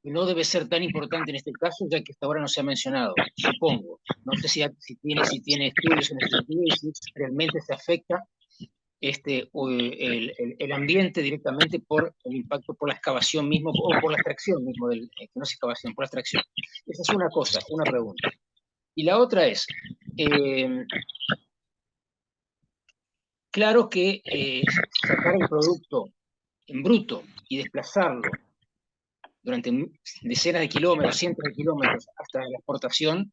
E: que no debe ser tan importante en este caso, ya que hasta ahora no se ha mencionado. Supongo. No sé si tiene estudios en ese sentido y si realmente se afecta el ambiente directamente por el impacto, por la excavación mismo, o por la extracción mismo, que no es excavación, por la extracción. Esa es una cosa, una pregunta. Y la otra es, claro que sacar el producto en bruto y desplazarlo durante decenas de kilómetros, cientos de kilómetros hasta la exportación,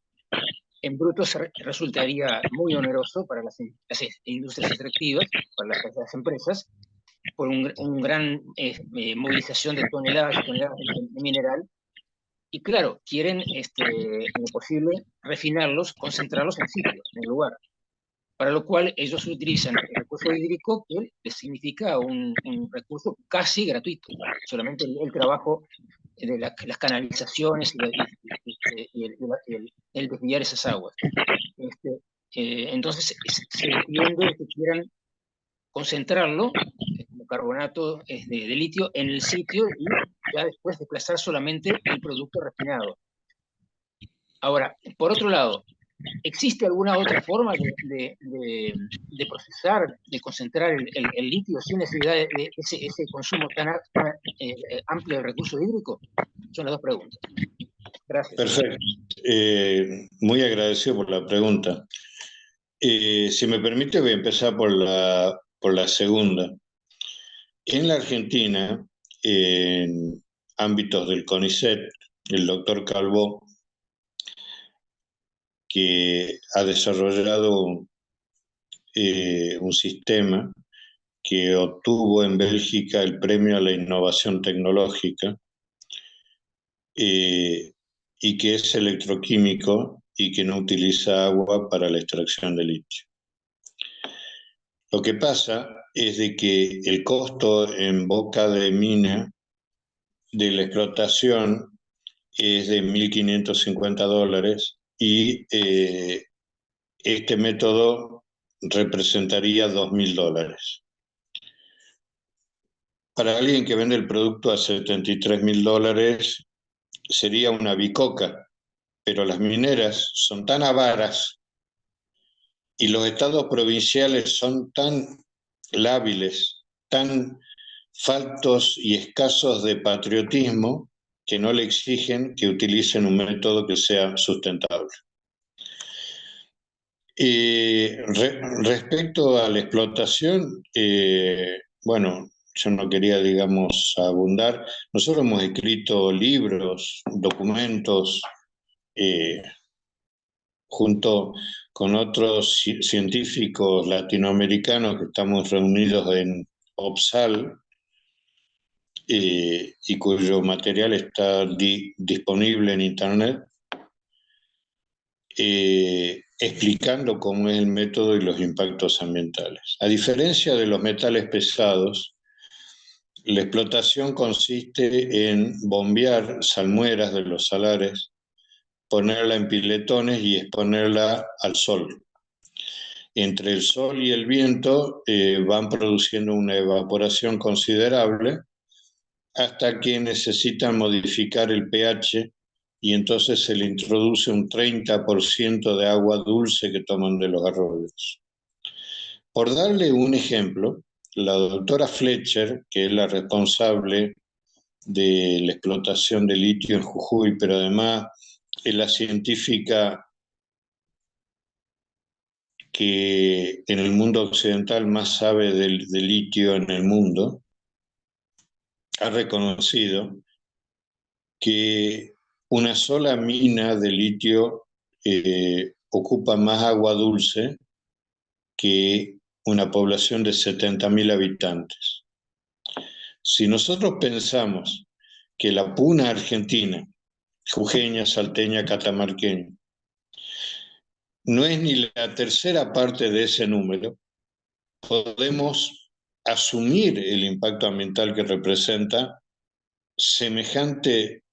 E: en bruto resultaría muy oneroso para las industrias extractivas, para las empresas, por un gran movilización de toneladas y toneladas de mineral. Y claro, quieren, en lo posible, refinarlos, concentrarlos en sitio, en el lugar. Para lo cual ellos utilizan el recurso hídrico, que les significa un recurso casi gratuito, solamente el trabajo de las canalizaciones y el desviar esas aguas. Entonces se entiende que quieran concentrarlo como carbonato de litio en el sitio, y ya después desplazar solamente el producto refinado. Ahora, por otro lado, ¿existe alguna otra forma de procesar, de concentrar el litio sin necesidad de ese consumo tan amplio de recurso hídrico? Son las dos preguntas. Gracias.
A: Perfecto. Muy agradecido por la pregunta. Si me permite, voy a empezar por la segunda. En la Argentina, en ámbitos del CONICET, el doctor Calvo, que ha desarrollado un sistema que obtuvo en Bélgica el premio a la innovación tecnológica, y que es electroquímico y que no utiliza agua para la extracción de litio. Lo que pasa es de que el costo en boca de mina de la explotación es de $1.550, y este método representaría $2.000. Para alguien que vende el producto a $73.000 sería una bicoca, pero las mineras son tan avaras y los estados provinciales son tan lábiles, tan faltos y escasos de patriotismo que no le exigen que utilicen un método que sea sustentable. Respecto a la explotación, bueno, yo no quería, digamos, abundar. Nosotros hemos escrito libros, documentos, junto con otros científicos latinoamericanos que estamos reunidos en OPSAL, y cuyo material está disponible en Internet, explicando cómo es el método y los impactos ambientales. A diferencia de los metales pesados, la explotación consiste en bombear salmueras de los salares, ponerla en piletones y exponerla al sol. Entre el sol y el viento van produciendo una evaporación considerable hasta que necesitan modificar el pH y entonces se le introduce un 30% de agua dulce que toman de los arroyos. Por darle un ejemplo, la doctora Fletcher, que es la responsable de la explotación de litio en Jujuy, pero además es la científica que en el mundo occidental más sabe de litio en el mundo, ha reconocido que una sola mina de litio ocupa más agua dulce que una población de 70.000 habitantes. Si nosotros pensamos que la puna argentina, jujeña, salteña, catamarqueña, no es ni la tercera parte de ese número, podemos asumir el impacto ambiental que representa semejante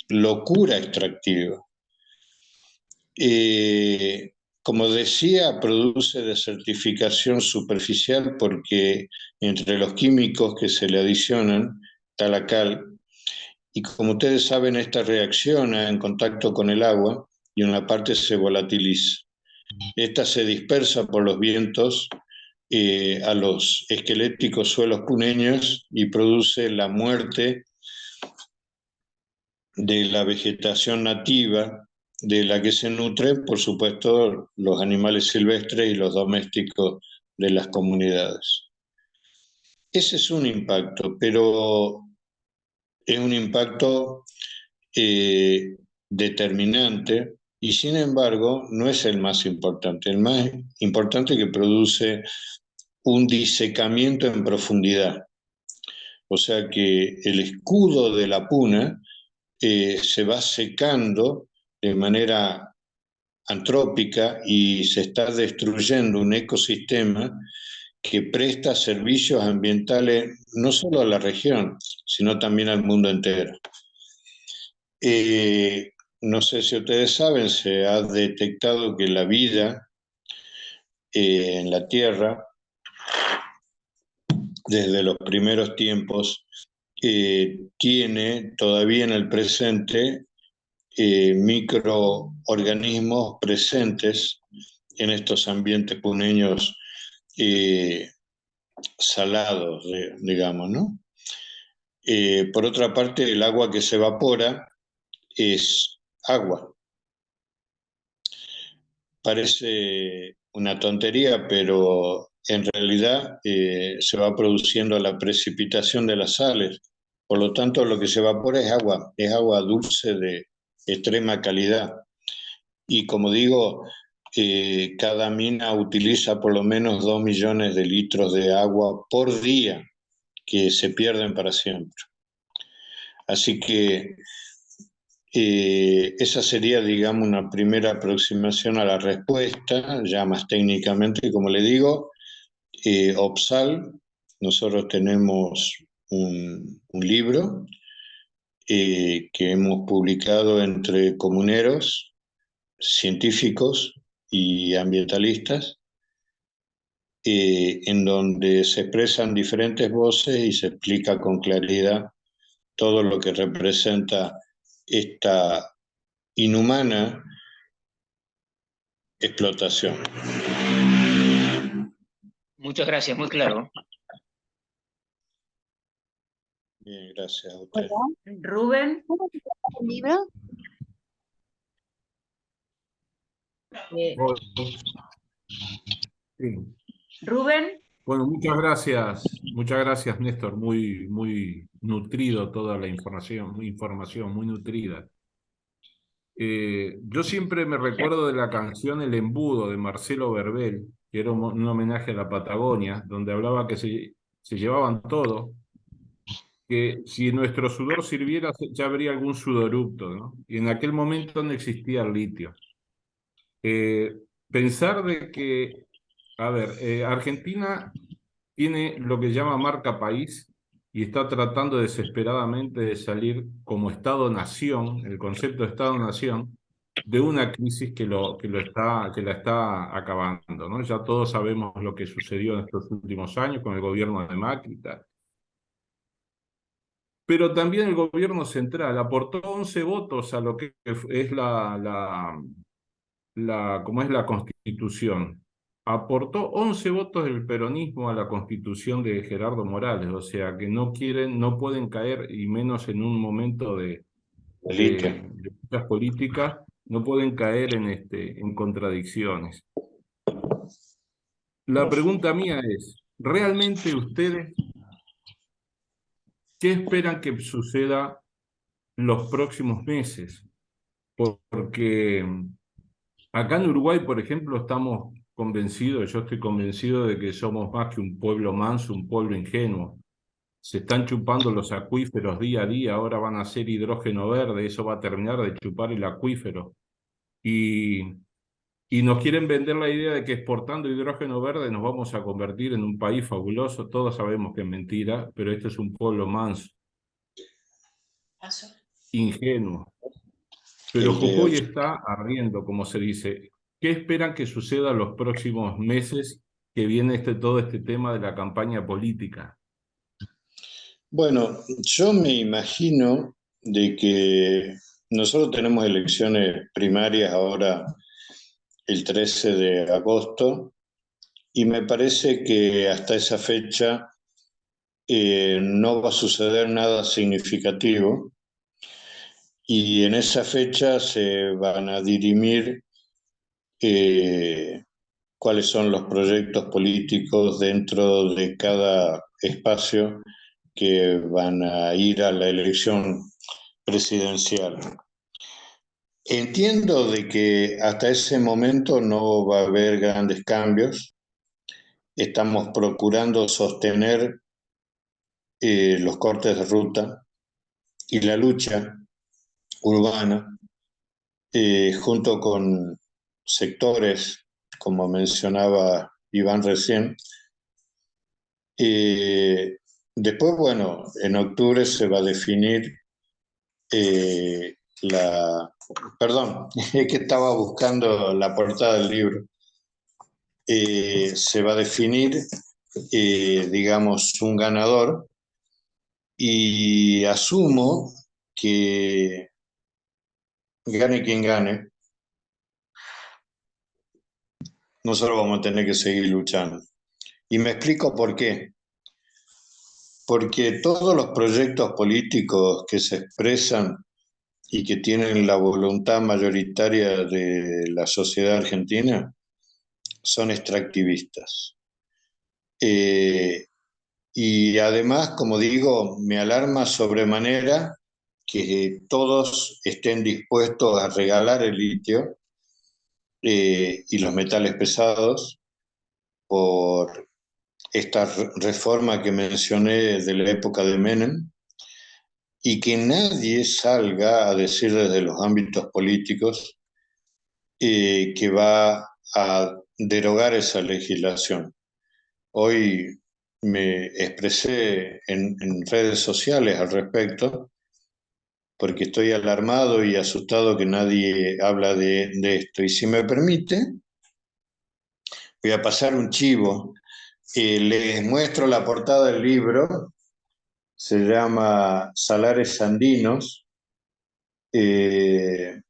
A: locura extractiva. Como decía, produce desertificación superficial porque entre los químicos que se le adicionan está la cal, y como ustedes saben, esta reacciona en contacto con el agua y en una parte se volatiliza. Esta se dispersa por los vientos a los esqueléticos suelos puneños y produce la muerte de la vegetación nativa de la que se nutren, por supuesto, los animales silvestres y los domésticos de las comunidades. Ese es un impacto, pero es un impacto determinante y sin embargo no es el más importante. El más importante que produce un disecamiento en profundidad. O sea que el escudo de la puna se va secando de manera antrópica y se está destruyendo un ecosistema que presta servicios ambientales no solo a la región, sino también al mundo entero. No sé si ustedes saben, se ha detectado que la vida en la Tierra, desde los primeros tiempos, tiene todavía en el presente microorganismos presentes en estos ambientes puneños salados, digamos, ¿no? Por otra parte, el agua que se evapora es agua. Parece una tontería, pero en realidad se va produciendo la precipitación de las sales. Por lo tanto, lo que se evapora es agua dulce de extrema calidad. Y como digo, cada mina utiliza por lo menos 2 millones de litros de agua por día que se pierden para siempre. Así que esa sería, digamos, una primera aproximación a la respuesta, ya más técnicamente, como le digo. OPSAL, nosotros tenemos un libro que hemos publicado entre comuneros, científicos y ambientalistas, en donde se expresan diferentes voces y se explica con claridad todo lo que representa esta inhumana explotación.
E: Muchas gracias, muy claro.
A: Bien, gracias a usted.
F: Hola,
D: Rubén,
F: ¿cómo se llama el libro?
D: eh,
G: Bueno, sí.
D: Rubén,
G: Bueno, muchas gracias, Néstor. Muy, muy nutrido toda la información muy nutrida. Yo siempre me recuerdo de la canción El Embudo de Marcelo Verbel, que era un homenaje a la Patagonia, donde hablaba que se llevaban todo, que si nuestro sudor sirviera ya habría algún sudoructo, ¿no? Y en aquel momento no existía el litio. Pensar de que, a ver, Argentina tiene lo que llama marca país y está tratando desesperadamente de salir como Estado-nación, el concepto de Estado-nación, de una crisis que la está acabando, ¿no? Ya todos sabemos lo que sucedió en estos últimos años con el gobierno de Macri y tal. Pero también el gobierno central aportó 11 votos a lo que es como es la Constitución. Aportó 11 votos del peronismo a la Constitución de Gerardo Morales, o sea que no quieren, no pueden caer, y menos en un momento
A: Litio.
G: de muchas políticas, no pueden caer en contradicciones. La pregunta mía es, ¿realmente ustedes qué esperan que suceda los próximos meses? Porque acá en Uruguay, por ejemplo, estamos convencidos, yo estoy convencido de que somos más que un pueblo manso, un pueblo ingenuo. Se están chupando los acuíferos día a día, ahora van a hacer hidrógeno verde, eso va a terminar de chupar el acuífero. Y, y nos quieren vender la idea de que exportando hidrógeno verde nos vamos a convertir en un país fabuloso. Todos sabemos que es mentira, pero este es un pueblo manso, ingenuo. Pero
A: El de
G: Jujuy está ardiendo, como se dice. ¿Qué esperan que suceda los próximos meses que viene todo este tema de la campaña política?
A: Bueno, yo me imagino de que nosotros tenemos elecciones primarias ahora el 13 de agosto y me parece que hasta esa fecha no va a suceder nada significativo y en esa fecha se van a dirimir eh, cuáles son los proyectos políticos dentro de cada espacio que van a ir a la elección presidencial. Entiendo de que hasta ese momento no va a haber grandes cambios. Estamos procurando sostener los cortes de ruta y la lucha urbana junto con sectores, como mencionaba Iván recién. Después, bueno, en octubre se va a definir Perdón, es que estaba buscando la portada del libro. Se va a definir, digamos, un ganador y asumo que gane quien gane, nosotros vamos a tener que seguir luchando. Y me explico por qué. Porque todos los proyectos políticos que se expresan y que tienen la voluntad mayoritaria de la sociedad argentina son extractivistas. Y además, como digo, me alarma sobremanera que todos estén dispuestos a regalar el litio y los metales pesados por esta reforma que mencioné de la época de Menem, y que nadie salga a decir desde los ámbitos políticos que va a derogar esa legislación. Hoy me expresé en redes sociales al respecto porque estoy alarmado y asustado que nadie habla de esto. Y si me permite, voy a pasar un chivo. Les muestro la portada del libro, se llama Salares Andinos, y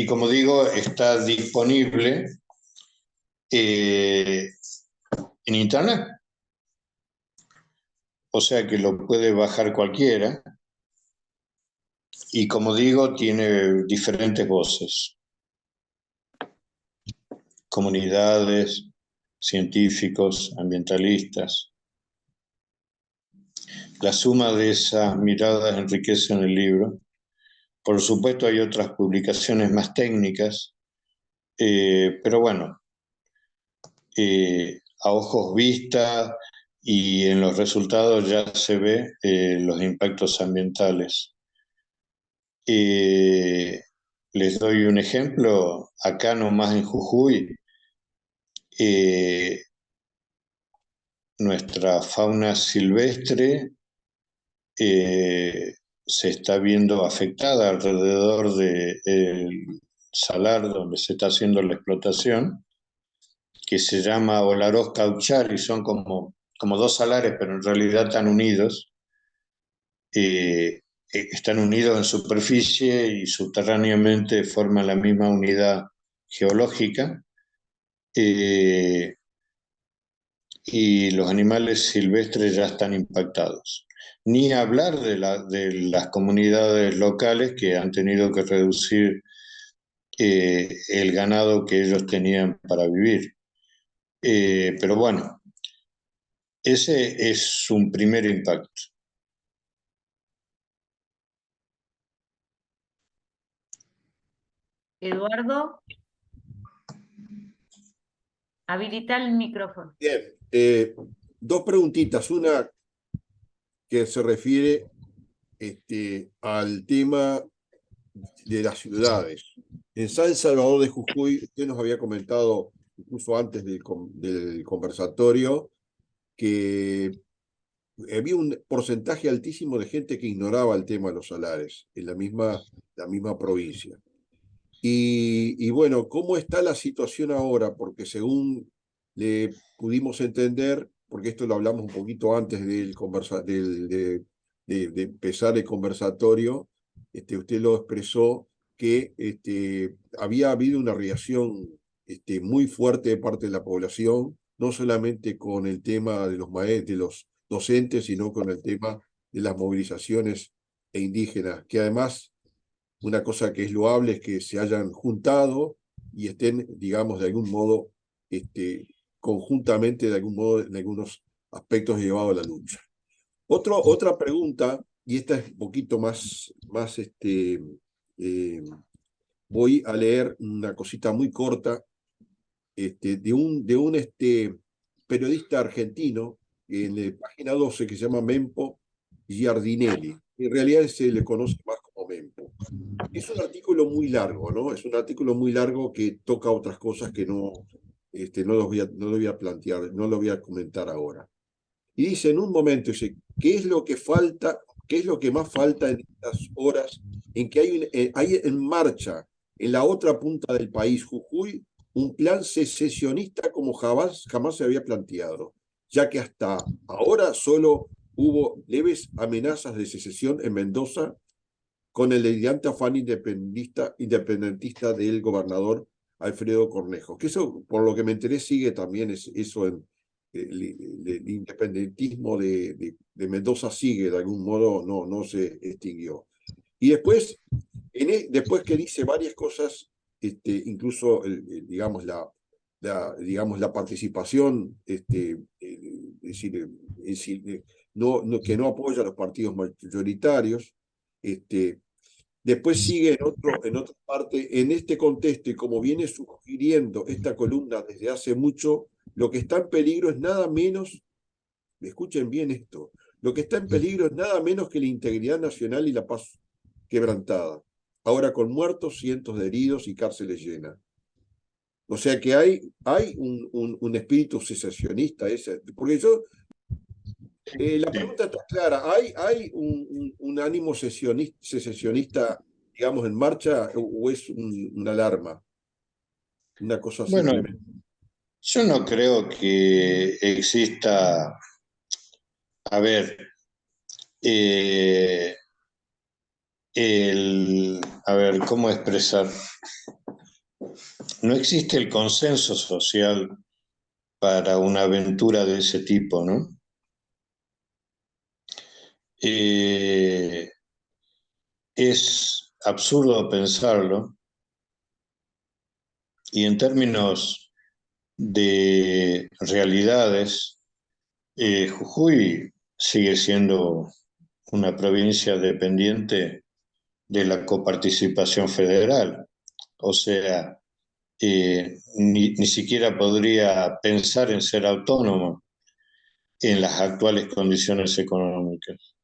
A: como digo, está disponible en internet. o sea que lo puede bajar cualquiera. Y como digo, tiene diferentes voces, comunidades, científicos, ambientalistas. La suma de esas miradas enriquece en el libro. Por supuesto hay otras publicaciones más técnicas, pero bueno, a ojos vista y en los resultados ya se ve los impactos ambientales. Les doy un ejemplo, acá nomás en Jujuy, nuestra fauna silvestre se está viendo afectada alrededor del salar donde se está haciendo la explotación, que se llama Olaroz Cauchar, y son como dos salares, pero en realidad están unidos. Están unidos en superficie y subterráneamente forman la misma unidad geológica. Y los animales silvestres ya están impactados. Ni hablar de las comunidades locales que han tenido que reducir el ganado que ellos tenían para vivir. Pero bueno, ese es un primer impacto.
D: Eduardo, habilita el micrófono.
B: Bien, dos preguntitas. Una que se refiere al tema de las ciudades. En San Salvador de Jujuy, usted nos había comentado, incluso antes del conversatorio, que había un porcentaje altísimo de gente que ignoraba el tema de los salares en la misma provincia. Y bueno, ¿cómo está la situación ahora? Porque según le pudimos entender, porque esto lo hablamos un poquito antes de empezar el conversatorio, usted lo expresó que había habido una reacción muy fuerte de parte de la población, no solamente con el tema de los maestros, de los docentes, sino con el tema de las movilizaciones indígenas, que además una cosa que es loable es que se hayan juntado y estén, digamos, de algún modo, conjuntamente, de algún modo, en algunos aspectos llevados a la lucha. Otra pregunta, y esta es un poquito más voy a leer una cosita muy corta de un periodista argentino en la página 12 que se llama Mempo Giardinelli. En realidad se le conoce más como Mempo. Es un artículo muy largo, ¿no? Es un artículo muy largo que toca otras cosas que no lo voy a plantear, no lo voy a comentar ahora. Y dice en un momento, dice, ¿qué es lo que falta? ¿Qué es lo que más falta en estas horas en que hay en marcha en la otra punta del país, Jujuy, un plan secesionista como jamás se había planteado, ya que hasta ahora solo hubo leves amenazas de secesión en Mendoza con el delirante afán independentista del gobernador Alfredo Cornejo, que eso, por lo que me enteré, sigue también eso en el independentismo de Mendoza sigue, de algún modo no se extinguió. Y después, después que dice varias cosas, incluso, digamos, la participación, decir, que no apoya a los partidos mayoritarios, después sigue en otra parte, en este contexto, y como viene sugiriendo esta columna desde hace mucho, lo que está en peligro es nada menos, escuchen bien esto, lo que está en peligro es nada menos que la integridad nacional y la paz quebrantada. Ahora con muertos, cientos de heridos y cárceles llenas. O sea que hay un espíritu secesionista, porque la pregunta está clara, ¿hay un ánimo secesionista, digamos, en marcha o es una alarma? Una cosa
A: Bueno,
B: simplemente.
A: yo no creo que exista, a ver, a ver, ¿cómo expresar? No existe el consenso social para una aventura de ese tipo, ¿no? Es absurdo pensarlo, y en términos de realidades, Jujuy sigue siendo una provincia dependiente de la coparticipación federal. O sea, ni siquiera podría pensar en ser autónoma en las actuales condiciones económicas.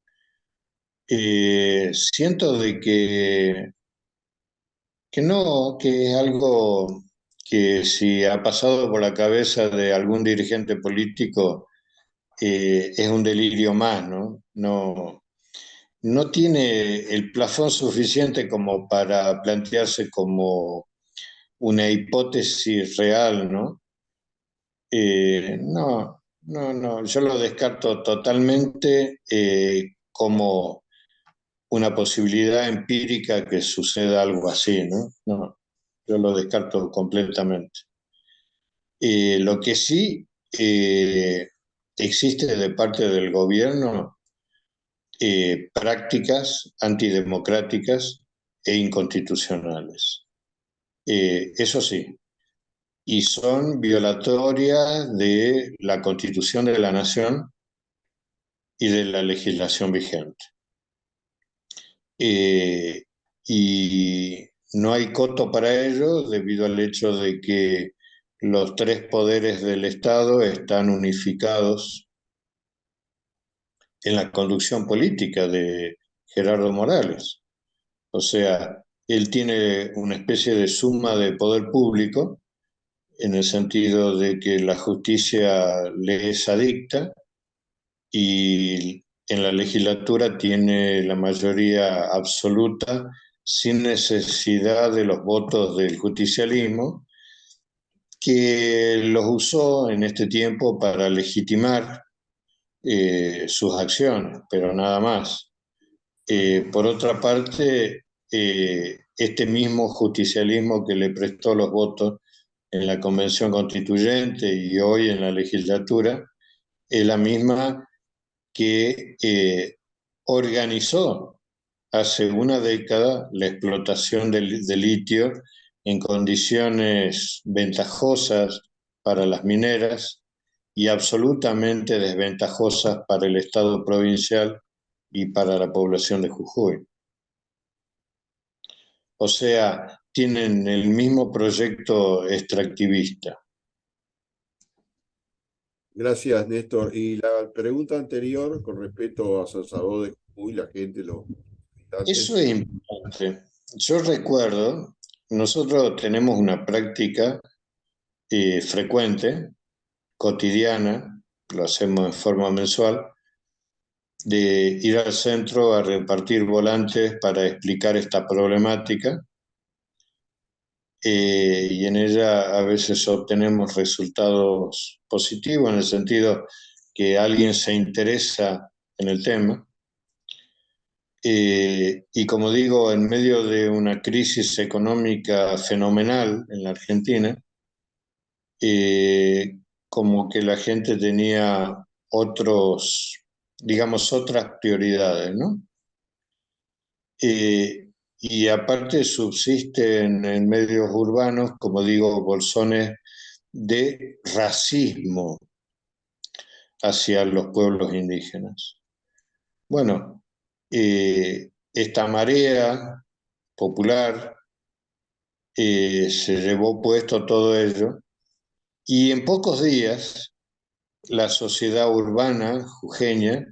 A: Siento de que no, que es algo que si ha pasado por la cabeza de algún dirigente político, es un delirio más, ¿no? No tiene el plafón suficiente como para plantearse como una hipótesis real, ¿no? No, yo lo descarto totalmente como una posibilidad empírica que suceda algo así, ¿no? No, yo lo descarto completamente. Lo que sí existe de parte del gobierno, prácticas antidemocráticas e inconstitucionales. Eso sí, y son violatorias de la Constitución de la Nación y de la legislación vigente. Y no hay coto para ello debido al hecho de que los tres poderes del Estado están unificados en la conducción política de Gerardo Morales. O sea, él tiene una especie de suma de poder público en el sentido de que la justicia le es adicta y en la legislatura tiene la mayoría absoluta sin necesidad de los votos del justicialismo, que los usó en este tiempo para legitimar sus acciones, pero nada más. Por otra parte, este mismo justicialismo que le prestó los votos en la Convención Constituyente y hoy en la legislatura, es la misma que organizó hace una década la explotación de litio en condiciones ventajosas para las mineras y absolutamente desventajosas para el Estado provincial y para la población de Jujuy. O sea, tienen el mismo proyecto extractivista.
B: Gracias, Néstor. Y la pregunta anterior, con respecto a San Salvador de Jujuy, la gente, los
A: Eso
B: habitantes.
A: es importante. Yo recuerdo, nosotros tenemos una práctica frecuente, cotidiana, lo hacemos en forma mensual, de ir al centro a repartir volantes para explicar esta problemática, y en ella a veces obtenemos resultados positivos en el sentido que alguien se interesa en el tema. Y como digo, en medio de una crisis económica fenomenal en la Argentina, como que la gente tenía digamos, otras prioridades, ¿no? Y aparte subsisten en medios urbanos, como digo, bolsones de racismo hacia los pueblos indígenas. Bueno, esta marea popular se llevó puesto todo ello y en pocos días la sociedad urbana jujeña,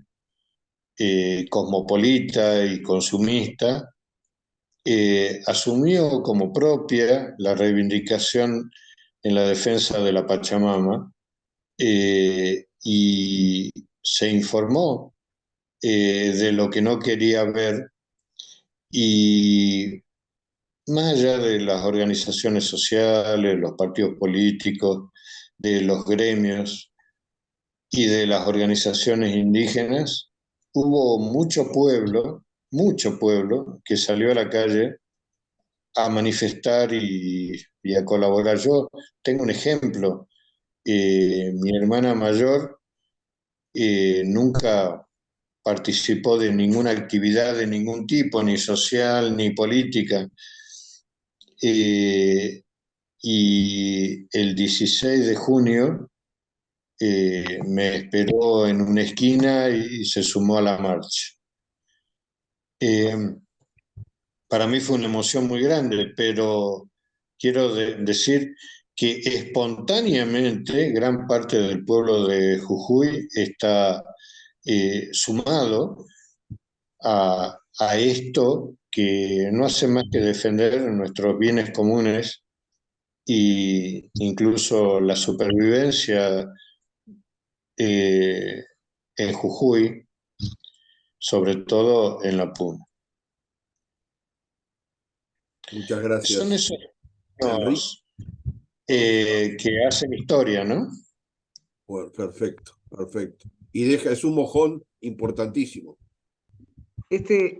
A: cosmopolita y consumista, asumió como propia la reivindicación en la defensa de la Pachamama, y se informó de lo que no quería ver, y más allá de las organizaciones sociales, los partidos políticos, de los gremios y de las organizaciones indígenas, hubo mucho pueblo que salió a la calle a manifestar y a colaborar. Yo tengo un ejemplo. Mi hermana mayor nunca participó de ninguna actividad de ningún tipo, ni social, ni política. Y el 16 de junio me esperó en una esquina y se sumó a la marcha. Para mí fue una emoción muy grande, pero quiero decir que espontáneamente gran parte del pueblo de Jujuy está sumado a esto que no hace más que defender nuestros bienes comunes e incluso la supervivencia en Jujuy, sobre todo en la Puna.
B: Muchas
A: Son
B: gracias,
A: esos
B: Enrique.
A: que hacen historia, ¿no?
B: Bueno, perfecto, perfecto. Y es un mojón importantísimo.
F: Este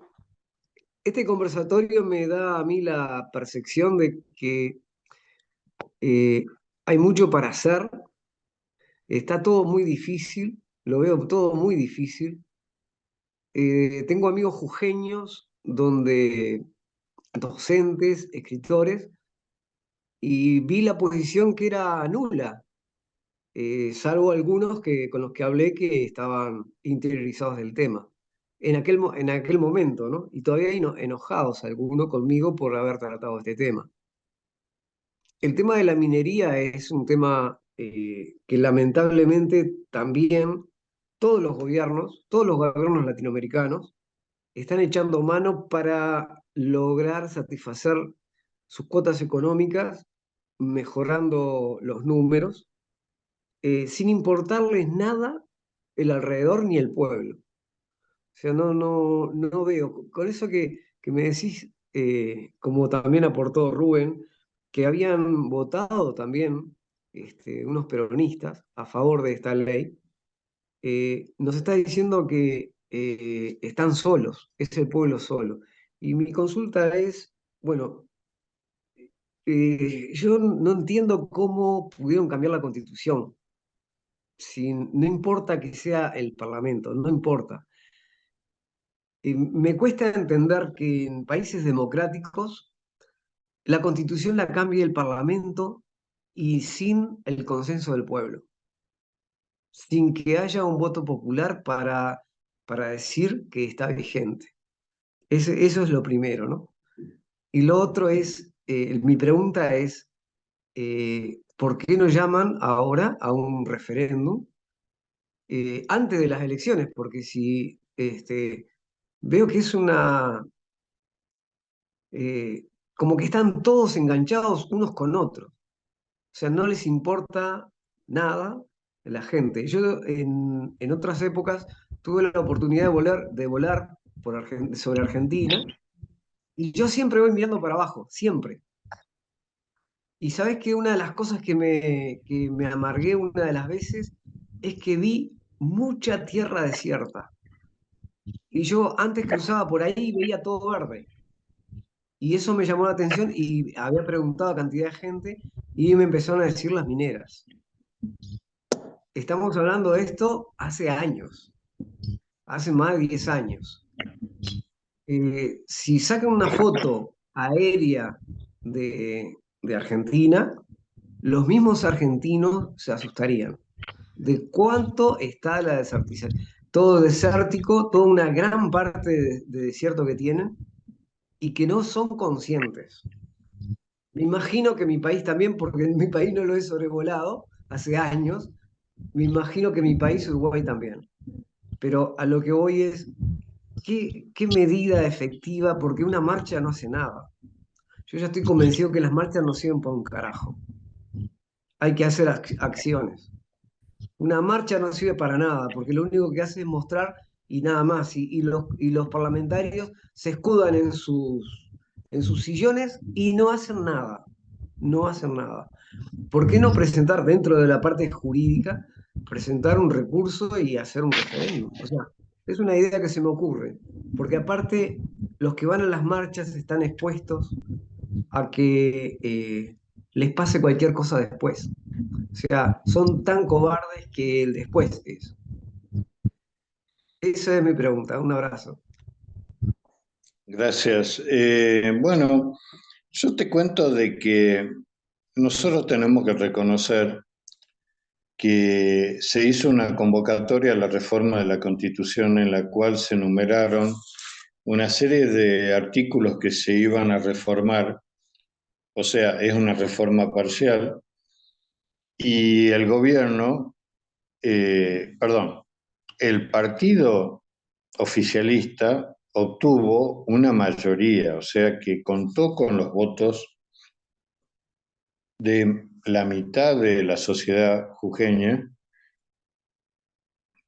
F: conversatorio me da a mí la percepción de que hay mucho para hacer, está todo muy difícil, lo veo todo muy difícil. Tengo amigos jujeños donde docentes, escritores, y vi la posición que era nula, salvo algunos con los que hablé que estaban interiorizados del tema. En aquel momento, ¿no? Y todavía hay enojados algunos conmigo por haber tratado este tema. El tema de la minería es un tema que lamentablemente también todos los gobiernos latinoamericanos, están echando mano para lograr satisfacer sus cuotas económicas, mejorando los números, sin importarles nada el alrededor ni el pueblo. O sea, no veo. Con eso que me decís, como también aportó Rubén, que habían votado también unos peronistas a favor de esta ley, nos está diciendo que están solos, es el pueblo solo. Y mi consulta es, bueno, yo no entiendo cómo pudieron cambiar la Constitución. No importa que sea el Parlamento, no importa. Me cuesta entender que en países democráticos la Constitución la cambie el Parlamento y sin el consenso del pueblo, sin que haya un voto popular para decir que está vigente. Eso es lo primero, ¿no? Y lo otro es, mi pregunta es, ¿por qué no llaman ahora a un referéndum antes de las elecciones? Porque si veo que es como que están todos enganchados unos con otros. O sea, no les importa nada la gente. Yo en otras épocas tuve la oportunidad de volar sobre Argentina y yo siempre voy mirando para abajo, siempre. Y sabes que una de las cosas que me amargué una de las veces es que vi mucha tierra desierta. Y yo antes cruzaba por ahí y veía todo verde. Y eso me llamó la atención y había preguntado a cantidad de gente y me empezaron a decir las mineras. Estamos hablando de esto hace años, hace más de 10 años. Si sacan una foto aérea de Argentina, los mismos argentinos se asustarían de cuánto está la desertización. Todo desértico, toda una gran parte de desierto que tienen y que no son conscientes. Me imagino que mi país también, porque en mi país no lo he sobrevolado hace años, me imagino que mi país, Uruguay, también. Pero a lo que voy es, ¿qué medida efectiva? Porque una marcha no hace nada. Yo ya estoy convencido que las marchas no sirven para un carajo. Hay que hacer acciones. Una marcha no sirve para nada, porque lo único que hace es mostrar y nada más. Y los parlamentarios se escudan en sus sillones y no hacen nada. No hacen nada. ¿Por qué no presentar dentro de la parte jurídica, presentar un recurso y hacer un referéndum? O sea, es una idea que se me ocurre, porque aparte los que van a las marchas están expuestos a que les pase cualquier cosa después. O sea, son tan cobardes que el después es. Esa es mi pregunta. Un abrazo.
A: Gracias. Bueno, yo te cuento de que nosotros tenemos que reconocer que se hizo una convocatoria a la reforma de la Constitución en la cual se enumeraron una serie de artículos que se iban a reformar, o sea, es una reforma parcial, y el gobierno, perdón, el partido oficialista obtuvo una mayoría, o sea que contó con los votos de la mitad de la sociedad jujeña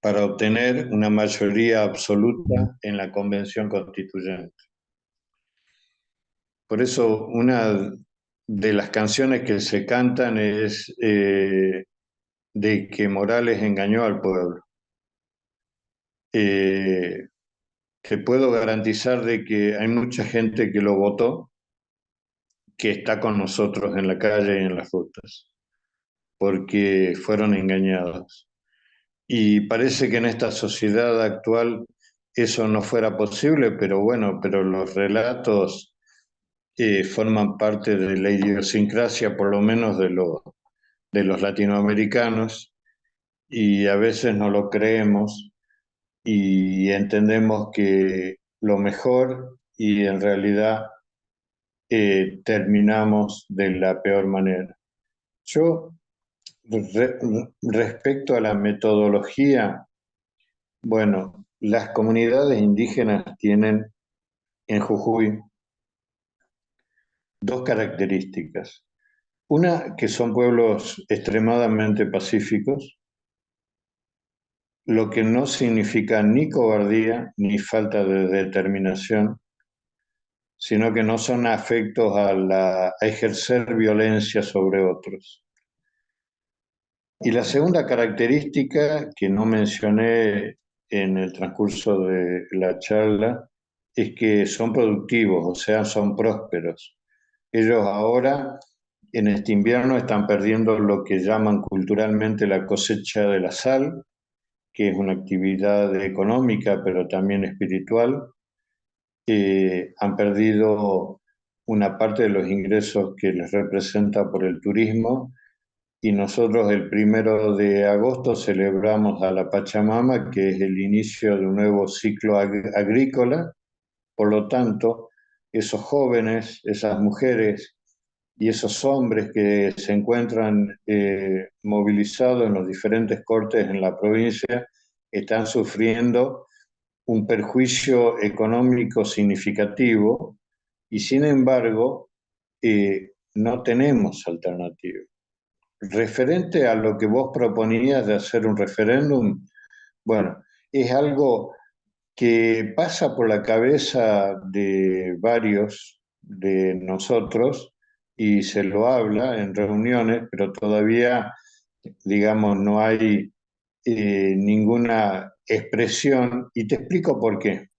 A: para obtener una mayoría absoluta en la Convención Constituyente. Por eso una de las canciones que se cantan es de que Morales engañó al pueblo. Te puedo garantizar de que hay mucha gente que lo votó, que está con nosotros en la calle y en las rutas, porque fueron engañados. Y parece que en esta sociedad actual eso no fuera posible, pero bueno, pero los relatos forman parte de la idiosincrasia, por lo menos de los latinoamericanos, y a veces no lo creemos y entendemos que lo mejor y en realidad terminamos de la peor manera. Yo, re- respecto a la metodología, bueno, las comunidades indígenas tienen en Jujuy dos características. Una, que son pueblos extremadamente pacíficos, lo que no significa ni cobardía ni falta de determinación, sino que no son afectos a ejercer violencia sobre otros. Y la segunda característica que no mencioné en el transcurso de la charla es que son productivos, o sea, son prósperos. Ellos ahora, en este invierno, están perdiendo lo que llaman culturalmente la cosecha de la sal, que es una actividad económica, pero también espiritual. Han perdido una parte de los ingresos que les representa por el turismo y nosotros el 1 de agosto celebramos a la Pachamama, que es el inicio de un nuevo ciclo agrícola. Por lo tanto, esos jóvenes, esas mujeres y esos hombres que se encuentran movilizados en los diferentes cortes en la provincia están sufriendo un perjuicio económico significativo y sin embargo no tenemos alternativa. Referente a lo que vos proponías de hacer un referéndum, bueno, es algo que pasa por la cabeza de varios de nosotros y se lo habla en reuniones, pero todavía, digamos, no hay ninguna expresión. Y te explico por qué.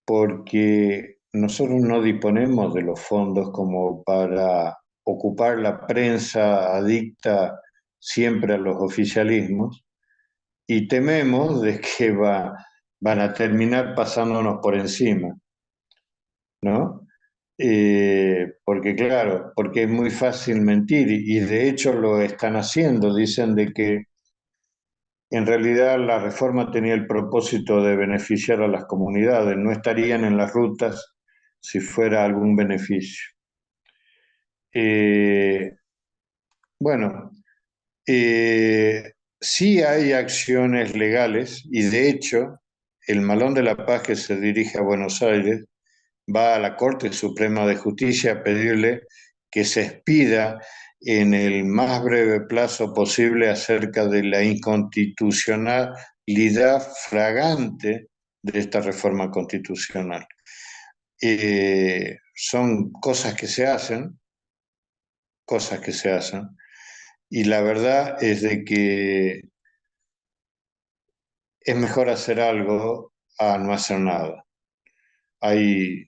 A: Porque nosotros no disponemos de los fondos como para ocupar la prensa adicta siempre a los oficialismos y tememos de que van a terminar pasándonos por encima, ¿no? Porque claro, porque es muy fácil mentir y de hecho lo están haciendo. Dicen de que en realidad la reforma tenía el propósito de beneficiar a las comunidades, no estarían en las rutas si fuera algún beneficio. Eh, bueno, sí hay acciones legales y de hecho el Malón de la Paz que se dirige a Buenos Aires va a la Corte Suprema de Justicia a pedirle que se expida en el más breve plazo posible acerca de la inconstitucionalidad fragante de esta reforma constitucional. Son cosas que se hacen, y la verdad es de que es mejor hacer algo a no hacer nada. Hay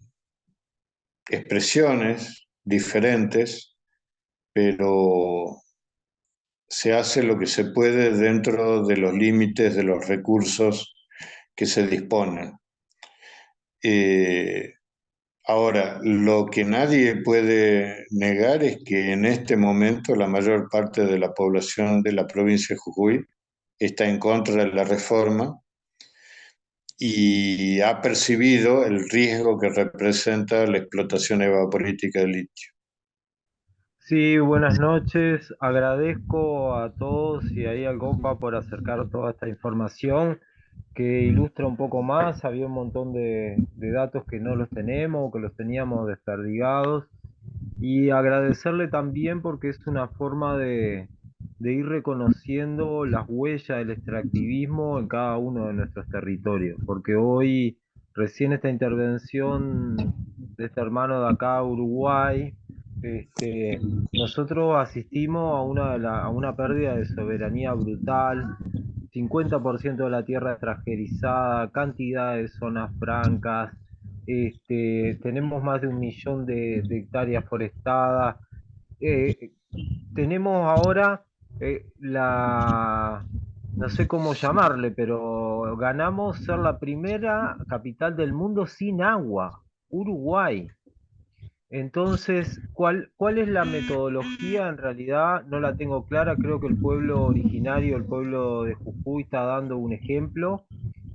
A: expresiones diferentes, pero se hace lo que se puede dentro de los límites de los recursos que se disponen. Ahora, lo que nadie puede negar es que en este momento la mayor parte de la población de la provincia de Jujuy está en contra de la reforma y ha percibido el riesgo que representa la explotación evaporítica del litio.
H: Sí, buenas noches. Agradezco a todos y ahí al compa por acercar toda esta información que ilustra un poco más. Había un montón de datos que no los tenemos o que los teníamos desperdigados. Y agradecerle también porque es una forma de ir reconociendo las huellas del extractivismo en cada uno de nuestros territorios. Porque hoy, recién esta intervención de este hermano de acá, Uruguay, nosotros asistimos a una pérdida de soberanía brutal, 50% de la tierra extranjerizada, cantidad de zonas francas, tenemos más de 1 millón de hectáreas forestadas. eh, Tenemos ahora no sé cómo llamarle, pero ganamos ser la primera capital del mundo sin agua, Uruguay. Entonces, ¿cuál es la metodología? En realidad no la tengo clara, creo que el pueblo originario, el pueblo de Jujuy está dando un ejemplo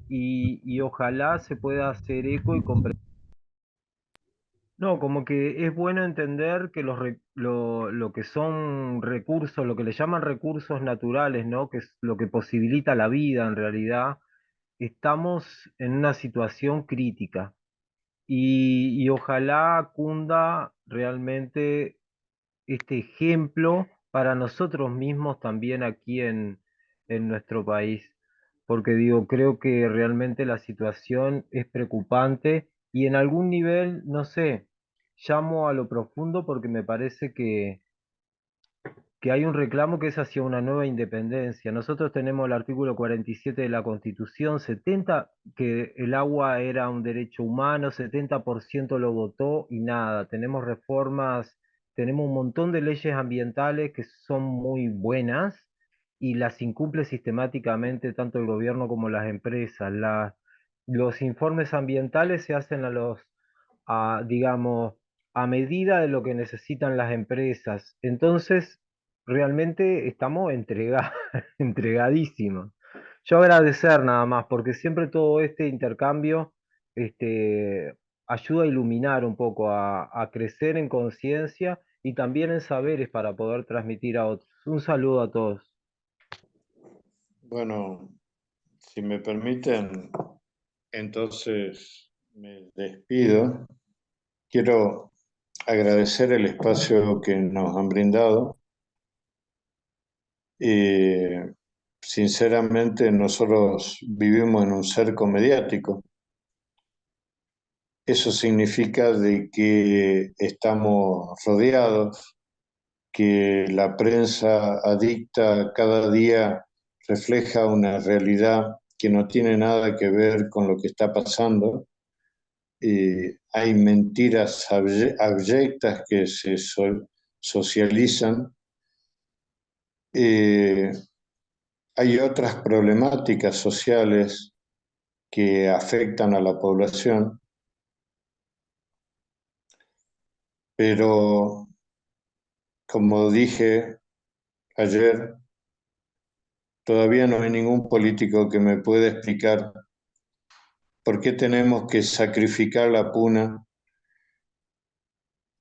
H: y ojalá se pueda hacer eco y comprender. No, como que es bueno entender que lo que son recursos, lo que le llaman recursos naturales, ¿no? Que es lo que posibilita la vida en realidad, estamos en una situación crítica y ojalá cunda realmente este ejemplo para nosotros mismos también aquí en nuestro país, porque digo, creo que realmente la situación es preocupante y en algún nivel, no sé, llamo a lo profundo porque me parece que hay un reclamo que es hacia una nueva independencia. Nosotros tenemos el artículo 47 de la Constitución, 70, que el agua era un derecho humano, 70% lo votó y nada. Tenemos reformas, tenemos un montón de leyes ambientales que son muy buenas y las incumple sistemáticamente tanto el gobierno como las empresas. Los informes ambientales se hacen digamos, a medida de lo que necesitan las empresas. Entonces, realmente estamos entregadísimos. Yo agradecer nada más, porque siempre todo este intercambio ayuda a iluminar un poco, a crecer en conciencia y también en saberes para poder transmitir a otros. Un saludo a todos.
A: Bueno, si me permiten, entonces me despido. Quiero agradecer el espacio que nos han brindado. Sinceramente, nosotros vivimos en un cerco mediático. Eso significa de que estamos rodeados, que la prensa adicta cada día refleja una realidad que no tiene nada que ver con lo que está pasando. Hay mentiras abyectas que se socializan. Hay otras problemáticas sociales que afectan a la población, pero como dije ayer, todavía no hay ningún político que me pueda explicar por qué tenemos que sacrificar la puna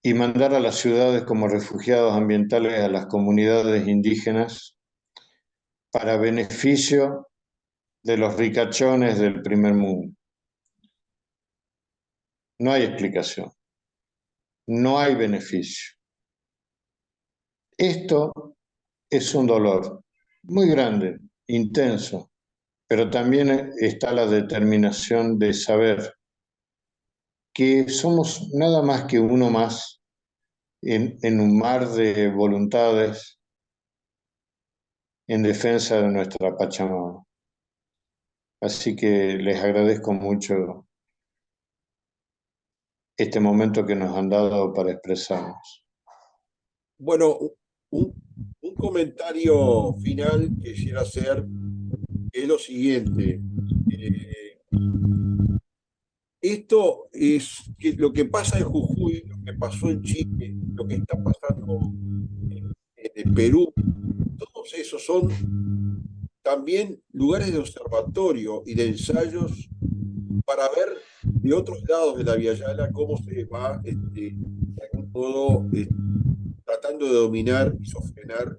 A: y mandar a las ciudades como refugiados ambientales a las comunidades indígenas para beneficio de los ricachones del primer mundo. No hay explicación, no hay beneficio. Esto es un dolor muy grande, intenso, pero también está la determinación de saber que somos nada más que uno más en un mar de voluntades en defensa de nuestra Pachamama. Así que les agradezco mucho este momento que nos han dado para expresarnos.
B: Bueno, Un comentario final que quisiera hacer es lo siguiente. Esto es que lo que pasa en Jujuy, lo que pasó en Chile, lo que está pasando en el Perú, todos esos son también lugares de observatorio y de ensayos para ver de otros lados de la Via Yala cómo se va, de algún modo, tratando de dominar y sofrenar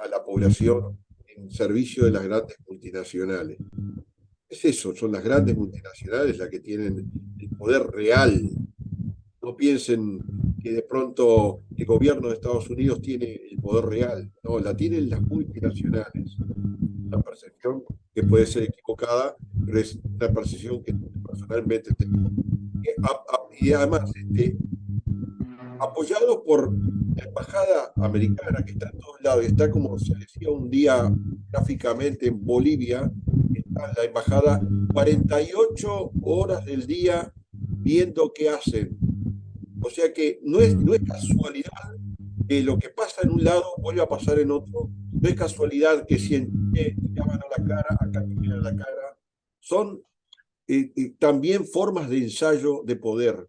B: a la población en servicio de las grandes multinacionales. Es eso, son las grandes multinacionales las que tienen el poder real. No piensen que de pronto el gobierno de Estados Unidos tiene el poder real. No, la tienen las multinacionales. Una percepción que puede ser equivocada, pero es una percepción que personalmente tengo. Y además, apoyados por la embajada americana, que está en todos lados, está como se decía un día gráficamente en Bolivia, está la embajada 48 horas del día viendo qué hacen. O sea que no es casualidad que lo que pasa en un lado vuelva a pasar en otro, no es casualidad que si en Chile tiraban a la cara, acá tiran a la cara, son también formas de ensayo de poder.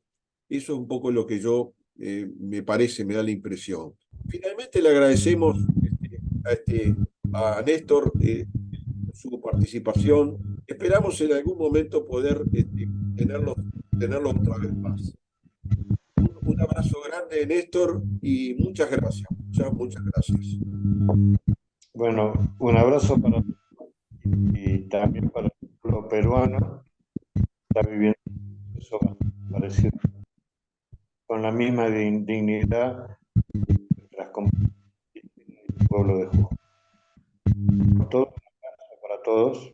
B: Eso es un poco lo que yo me parece, me da la impresión. Finalmente le agradecemos a Néstor su participación. Esperamos en algún momento poder tenerlo otra vez más. Un abrazo grande, Néstor, y muchas gracias. Muchas gracias.
A: Bueno, un abrazo para y también para el pueblo peruano, que está viviendo eso parecido, con la misma dignidad que las comunidades del pueblo de Jujuy. Por todo, un abrazo para todos.